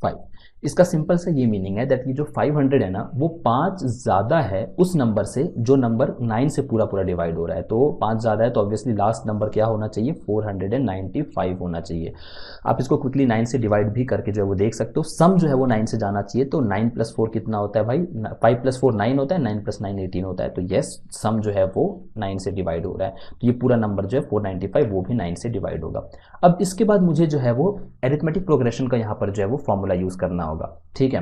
5। इसका सिंपल से ये मीनिंग है दैट ये जो 500 है ना वो 5 ज़्यादा है उस नंबर से जो नंबर 9 से पूरा पूरा डिवाइड हो रहा है। तो 5 ज़्यादा है तो ऑब्वियसली लास्ट नंबर क्या होना चाहिए 495 होना चाहिए। आप इसको क्विकली 9 से डिवाइड भी करके जो है वो देख सकते हो, सम जो है वो 9 से जाना चाहिए। तो 9 + 4 कितना होता है भाई, 5 + 4 9 होता है, 9 + 9 18 होता है। तो येस सम जो है वो 9 से डिवाइड हो रहा है, तो ये पूरा नंबर जो है 495 वो भी 9 से डिवाइड होगा। अब इसके बाद मुझे जो है वो एरिथमेटिक प्रोग्रेशन का यहाँ पर जो है वो फॉर्मूला यूज़ करना होगा, ठीक है।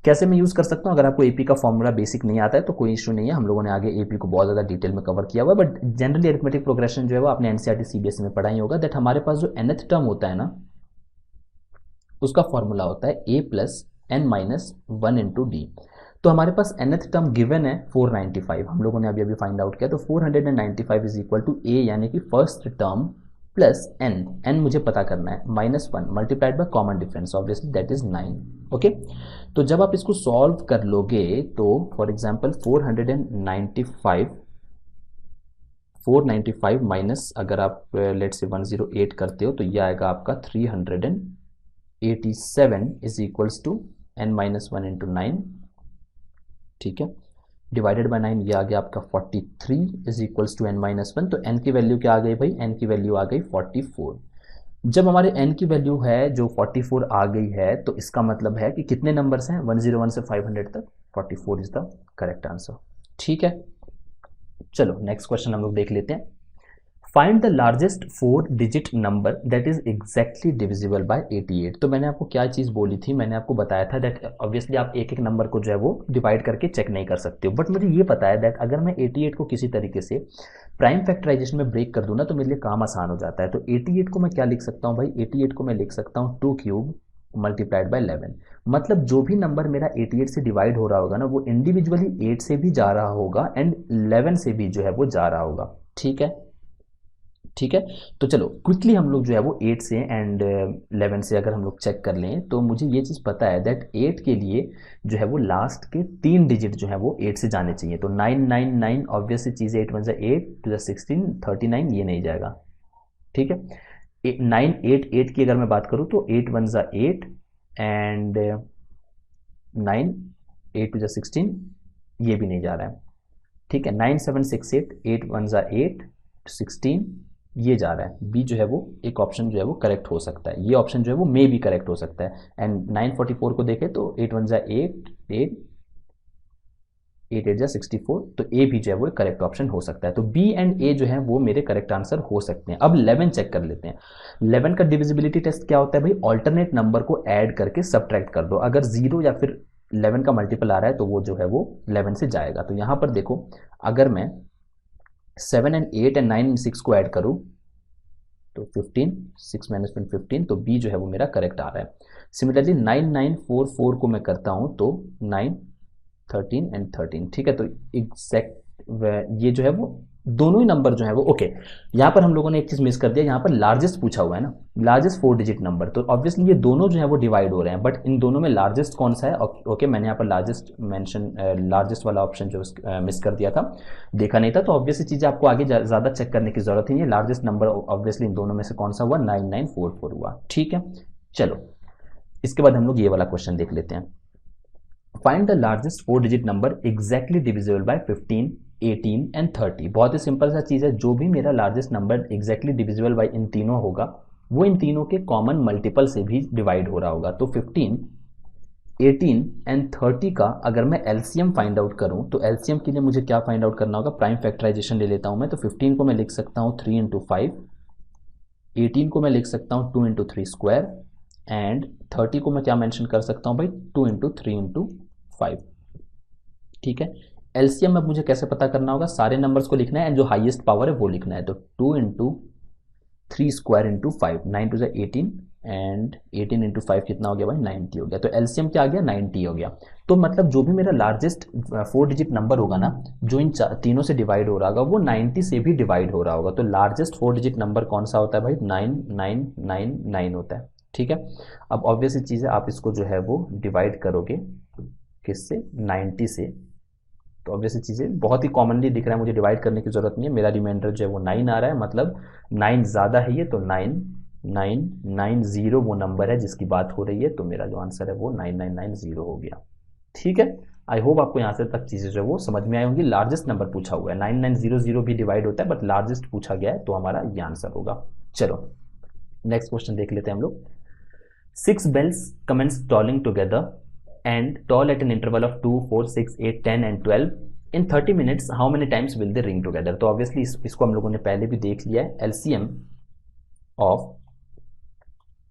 कैसे मैं यूज़ कर सकता हूँ, अगर आपको एपी का फॉर्मूला बेसिक नहीं आता है तो कोई इशू नहीं है, हम लोगों ने आगे एपी को बहुत ज़्यादा डिटेल में कवर किया हुआ है। बट जनरली एरिथमेटिक प्रोग्रेशन जो है वो आपने एनसीईआरटी सीबीएसई में पढ़ाई होगा दैट हमारे पास जो nth टर्म होता है ना उसका फॉर्मूला होता है a + n - 1 × d। तो हमारे पास nth टर्म गिवन है 495, हम लोगों ने अभी अभी फाइंड आउट किया। तो 495 इज इक्वल टू a यानी कि फर्स्ट टर्म प्लस n मुझे पता करना है -1 multiplied by common difference obviously that is 9, okay. तो जब आप इसको सॉल्व कर लोगे तो फॉर एग्जांपल 495 माइनस अगर आप लेट्स से 108 करते हो तो ये आएगा आपका 387 इज इक्वल्स टू n - 1 × 9, ठीक है। डिवाइडेड बाय 9, ये आ गया आपका 43 इज इक्वल्स टू n-1। तो n की वैल्यू क्या आ गई भाई, n की वैल्यू आ गई 44। जब हमारे n की वैल्यू है जो 44 आ गई है, तो इसका मतलब है कि कितने नंबर्स हैं 101 से 500 तक, 44 इज द करेक्ट आंसर। ठीक है, चलो नेक्स्ट क्वेश्चन हम लोग देख लेते हैं। Find the largest 4 digit number that is exactly divisible bye 88। तो मैंने आपको क्या चीज़ बोली थी, मैंने आपको बताया था दैट ऑब्वियसली आप एक एक नंबर को जो है वो डिवाइड करके चेक नहीं कर सकते हो, बट मुझे ये पता है दैट अगर मैं 88 को किसी तरीके से प्राइम फैक्टराइजेशन में ब्रेक कर दूँ ना, तो मेरे लिए काम आसान हो जाता है। तो 88 को मैं क्या लिख सकता हूँ भाई, 88 को मैं लिख सकता हूँ 2 क्यूब मल्टीप्लाइड बाय 11। मतलब जो भी नंबर मेरा 88 से डिवाइड हो रहा होगा ना, वो इंडिविजुअली 8 से भी जा रहा होगा एंड 11 से भी जो है वो जा रहा होगा। ठीक है, ठीक है। तो चलो क्विकली हम लोग जो है वो 8 से एंड 11 से अगर हम लोग चेक कर लें, तो मुझे ये चीज़ पता है दैट 8 के लिए जो है वो लास्ट के 3 डिजिट जो है वो 8 से जाने चाहिए। तो 999 ऑब्वियस चीज़ है, 8 1 8 2 16 39, ये नहीं जाएगा। ठीक है, 9 8 8 की अगर मैं बात करूँ तो 8 1 8 एंड 9 8 2 16, ये भी नहीं जा रहा है। ठीक है, 9 7 6 8 8 1 8 16, ये जा रहा है। बी जो है वो एक ऑप्शन जो है वो करेक्ट हो सकता है, ये ऑप्शन जो है वो मे भी करेक्ट हो सकता है। एंड 944 को देखें तो 8 1 8 8 8 8 64, तो ए भी जो है वो करेक्ट ऑप्शन हो सकता है। तो बी एंड ए जो है वो मेरे करेक्ट आंसर हो सकते हैं। अब 11 चेक कर लेते हैं। 11 का डिविजिबिलिटी टेस्ट क्या होता है भाई, ऑल्टरनेट नंबर को ऐड करके सब्ट्रैक्ट कर दो। अगर 0 या फिर 11 का मल्टीपल आ रहा है तो वो जो है वो 11 से जाएगा। तो यहाँ पर देखो, अगर मैं 7 एंड 8 एंड 9 एंड 6 को ऐड करूँ तो 15, 6 माइनस 15, तो बी जो है वो मेरा करेक्ट आ रहा है। सिमिलरली 9944 को मैं करता हूँ तो 9 13 एंड 13। ठीक है, तो एग्जैक्ट ये जो है वो दोनों ही नंबर जो है वो ओके। यहाँ पर हम लोगों ने एक चीज़ मिस कर दिया, यहाँ पर लार्जेस्ट पूछा हुआ है ना, लार्जेस्ट 4 डिजिट नंबर, तो ऑब्वियसली ये दोनों जो है वो डिवाइड हो रहे हैं, बट इन दोनों में लार्जेस्ट कौन सा है। ओके, मैंने यहाँ पर लार्जेस्ट मेंशन, लार्जेस्ट वाला ऑप्शन जो मिस कर दिया था, देखा नहीं था। तो ऑब्वियसली चीज़ें आपको आगे ज़्यादा चेक करने की जरूरत नहीं है। लार्जेस्ट नंबर ऑब्वियसली इन दोनों में से कौन सा हुआ, 9944 हुआ। ठीक है, चलो इसके बाद हम लोग ये वाला क्वेश्चन देख लेते हैं। Find the largest 4 digit number exactly divisible bye 15, 18 and 30। बहुत ही सिंपल सा चीज़ है, जो भी मेरा largest number exactly divisible by इन तीनों होगा, वो इन तीनों के कॉमन मल्टीपल से भी डिवाइड हो रहा होगा। तो 15, 18 एंड 30 का अगर मैं एलसीएम फाइंड आउट करूं, तो एलसीएम के लिए मुझे क्या फाइंड आउट करना होगा, प्राइम फैक्टराइजेशन ले लेता हूं मैं। तो 15 को मैं लिख सकता हूं 3 इंटू 5, 18 को मैं लिख सकता हूं 2 इंटू 3 स्क्वायर, एंड 30 को मैं क्या मेंशन कर सकता हूं भाई, 2 इंटू 3 इंटू 5। ठीक है, एलसीएम में मुझे कैसे पता करना होगा, सारे नंबर्स को लिखना है एंड जो हाईएस्ट पावर है वो लिखना है। तो 2 into 3 square into 5, 9 two 18 and 18 into 5 कितना हो गया भाई, 90 हो गया। तो एलसीएम क्या आ गया, 90 हो गया। तो मतलब जो भी मेरा लार्जेस्ट 4 डिजिट नंबर होगा ना, जो इन तीनों से डिवाइड हो रहा होगा, वो 90 से भी डिवाइड हो रहा होगा। तो लार्जेस्ट 4 डिजिट नंबर कौन सा होता है भाई, 9999 होता है। ठीक है, अब ऑब्वियसली चीज़ है, आप इसको जो है वो डिवाइड करोगे किससे, 90 से, तो ऑब्वियसली चीज़ें बहुत ही कॉमनली दिख रहा है, मुझे डिवाइड करने की जरूरत नहीं है। मेरा रिमाइंडर जो है वो 9 आ रहा है, मतलब 9 ज़्यादा है ये, तो 9990 वो नंबर है जिसकी बात हो रही है। तो मेरा जो आंसर है वो 9990 हो गया। ठीक है, आई होप आपको यहाँ से तक चीज़ें जो है वो समझ में आई होंगी। लार्जेस्ट नंबर पूछा हुआ है, 9900 भी डिवाइड होता है, बट लार्जेस्ट पूछा गया है, तो हमारा ये आंसर होगा। चलो नेक्स्ट क्वेश्चन देख लेते हैं हम लोग। 6 bells commence tolling together and toll at an interval of 2, 4, 6, 8, 10 and 12. In 30 minutes, how many times will they ring together? तो ऑब्वियसली इसको हम लोगों ने पहले भी देख लिया है। LCM ऑफ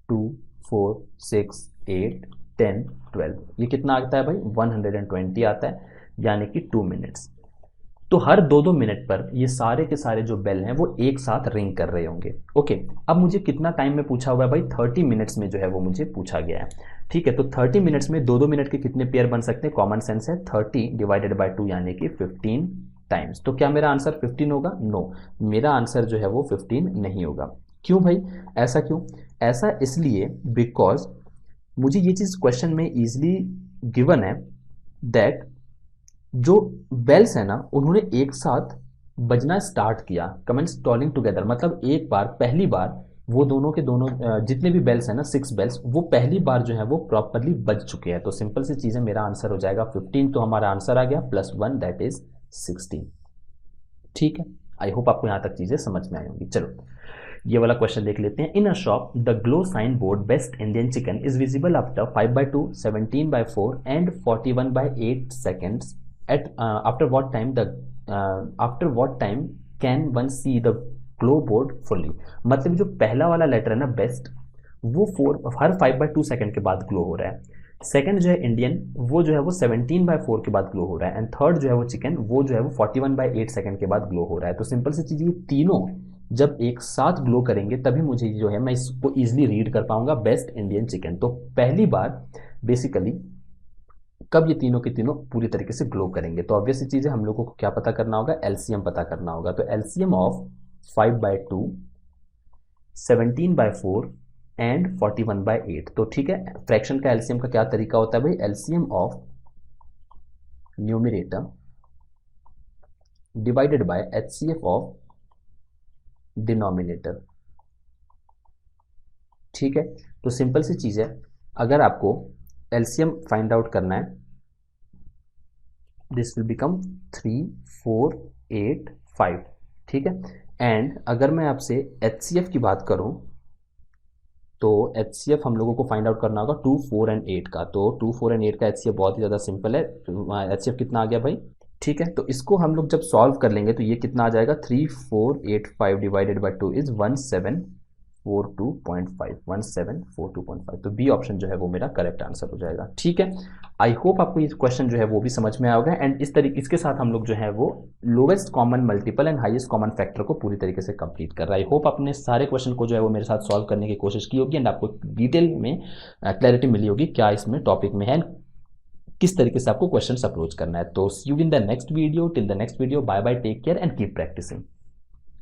2, 4, 6, 8, 10, 12, ये कितना आता है भाई, 120 आता है, यानी कि 2 मिनट्स। तो हर 2-2 मिनट पर ये सारे के सारे जो बेल हैं वो एक साथ रिंग कर रहे होंगे। ओके, अब मुझे कितना टाइम में पूछा हुआ है भाई, 30 मिनट्स में जो है वो मुझे पूछा गया है। ठीक है, तो 30 मिनट्स में 2-2 मिनट के कितने पेयर बन सकते हैं, कॉमन सेंस है, 30 डिवाइडेड बाय 2 यानी कि 15 टाइम्स। तो क्या मेरा आंसर 15 होगा, नो, मेरा आंसर जो है वो 15 नहीं होगा। क्यों भाई, ऐसा क्यों, ऐसा इसलिए बिकॉज मुझे ये चीज़ क्वेश्चन में ईजिली गिवन है दैट जो बेल्स है ना, उन्होंने एक साथ बजना स्टार्ट किया, कमेंट्स टॉलिंग टुगेदर, मतलब एक बार, पहली बार वो दोनों के दोनों जितने भी बेल्स हैं ना 6 बेल्स, वो पहली बार जो है वो प्रॉपरली बज चुके हैं। तो सिंपल सी चीज़ है, मेरा आंसर हो जाएगा 15, तो हमारा आंसर आ गया +1 दैट इज 16। ठीक है, आई होप आपको यहाँ तक चीज़ें समझ में आई होंगी। चलो ये वाला क्वेश्चन देख लेते हैं। In a shop the glow sign board best Indian chicken is visible after 5/2, 17/4 and 41/8 seconds at after what time the after what time can one see the glow board fully. मतलब जो पहला वाला letter है ना best, वो हर 5/2 second के बाद glow हो रहा है। सेकंड जो है इंडियन, वो जो है वो 17/4 के बाद ग्लो हो रहा है। एंड थर्ड जो है वो चिकन, वो जो है वो 41/8 सेकंड के बाद ग्लो हो रहा है। तो सिंपल सी चीज़, ये तीनों जब एक साथ ग्लो करेंगे तभी मुझे जो है मैं इसको इजीली रीड कर पाऊंगा बेस्ट इंडियन चिकन। तो पहली बार बेसिकली कब ये तीनों के तीनों पूरी तरीके से ग्लो करेंगे। तो ऑब्वियस चीज़ है, हम लोगों को क्या पता करना होगा, एलसीएम पता करना होगा। तो एलसीएम ऑफ 5/2, 17/4 एंड 41/8। तो ठीक है, फ्रैक्शन का एलसीएम का क्या तरीका होता है भाई, LCM of numerator divided by HCF of denominator. ठीक है, तो सिंपल सी चीज़ है, अगर आपको एलसीएम फाइंड आउट करना है, दिस विल बिकम 3, 4, 8, 5। ठीक है, एंड अगर मैं आपसे एचसीएफ की बात करूं, तो एचसीएफ हम लोगों को फाइंड आउट करना होगा 2, 4 एंड 8 का। तो 2, 4 एंड 8 का एचसीएफ बहुत ही ज़्यादा सिंपल है। एचसीएफ कितना आ गया भाई, ठीक है, तो इसको हम लोग जब सॉल्व कर लेंगे तो ये कितना आ जाएगा, 3485 डिवाइडेड बाई 2 इज 1742.5, 1742.5। तो बी ऑप्शन जो है वो मेरा करेक्ट आंसर हो जाएगा। ठीक है, आई होप आपको ये क्वेश्चन जो है वो भी समझ में आया होगा। एंड इस तरीके इसके साथ हम लोग जो है वो lowest common multiple and highest common factor को पूरी तरीके से कंप्लीट कर रहा है। आई होप आपने सारे क्वेश्चन को जो है वो मेरे साथ सॉल्व करने की कोशिश की होगी एंड आपको डिटेल में क्लैरिटी मिली होगी क्या इसमें टॉपिक में है, किस तरीके से आपको क्वेश्चन अप्रोच करना है। तो see you in the next video, till the next video, bye bye, take care and keep practising.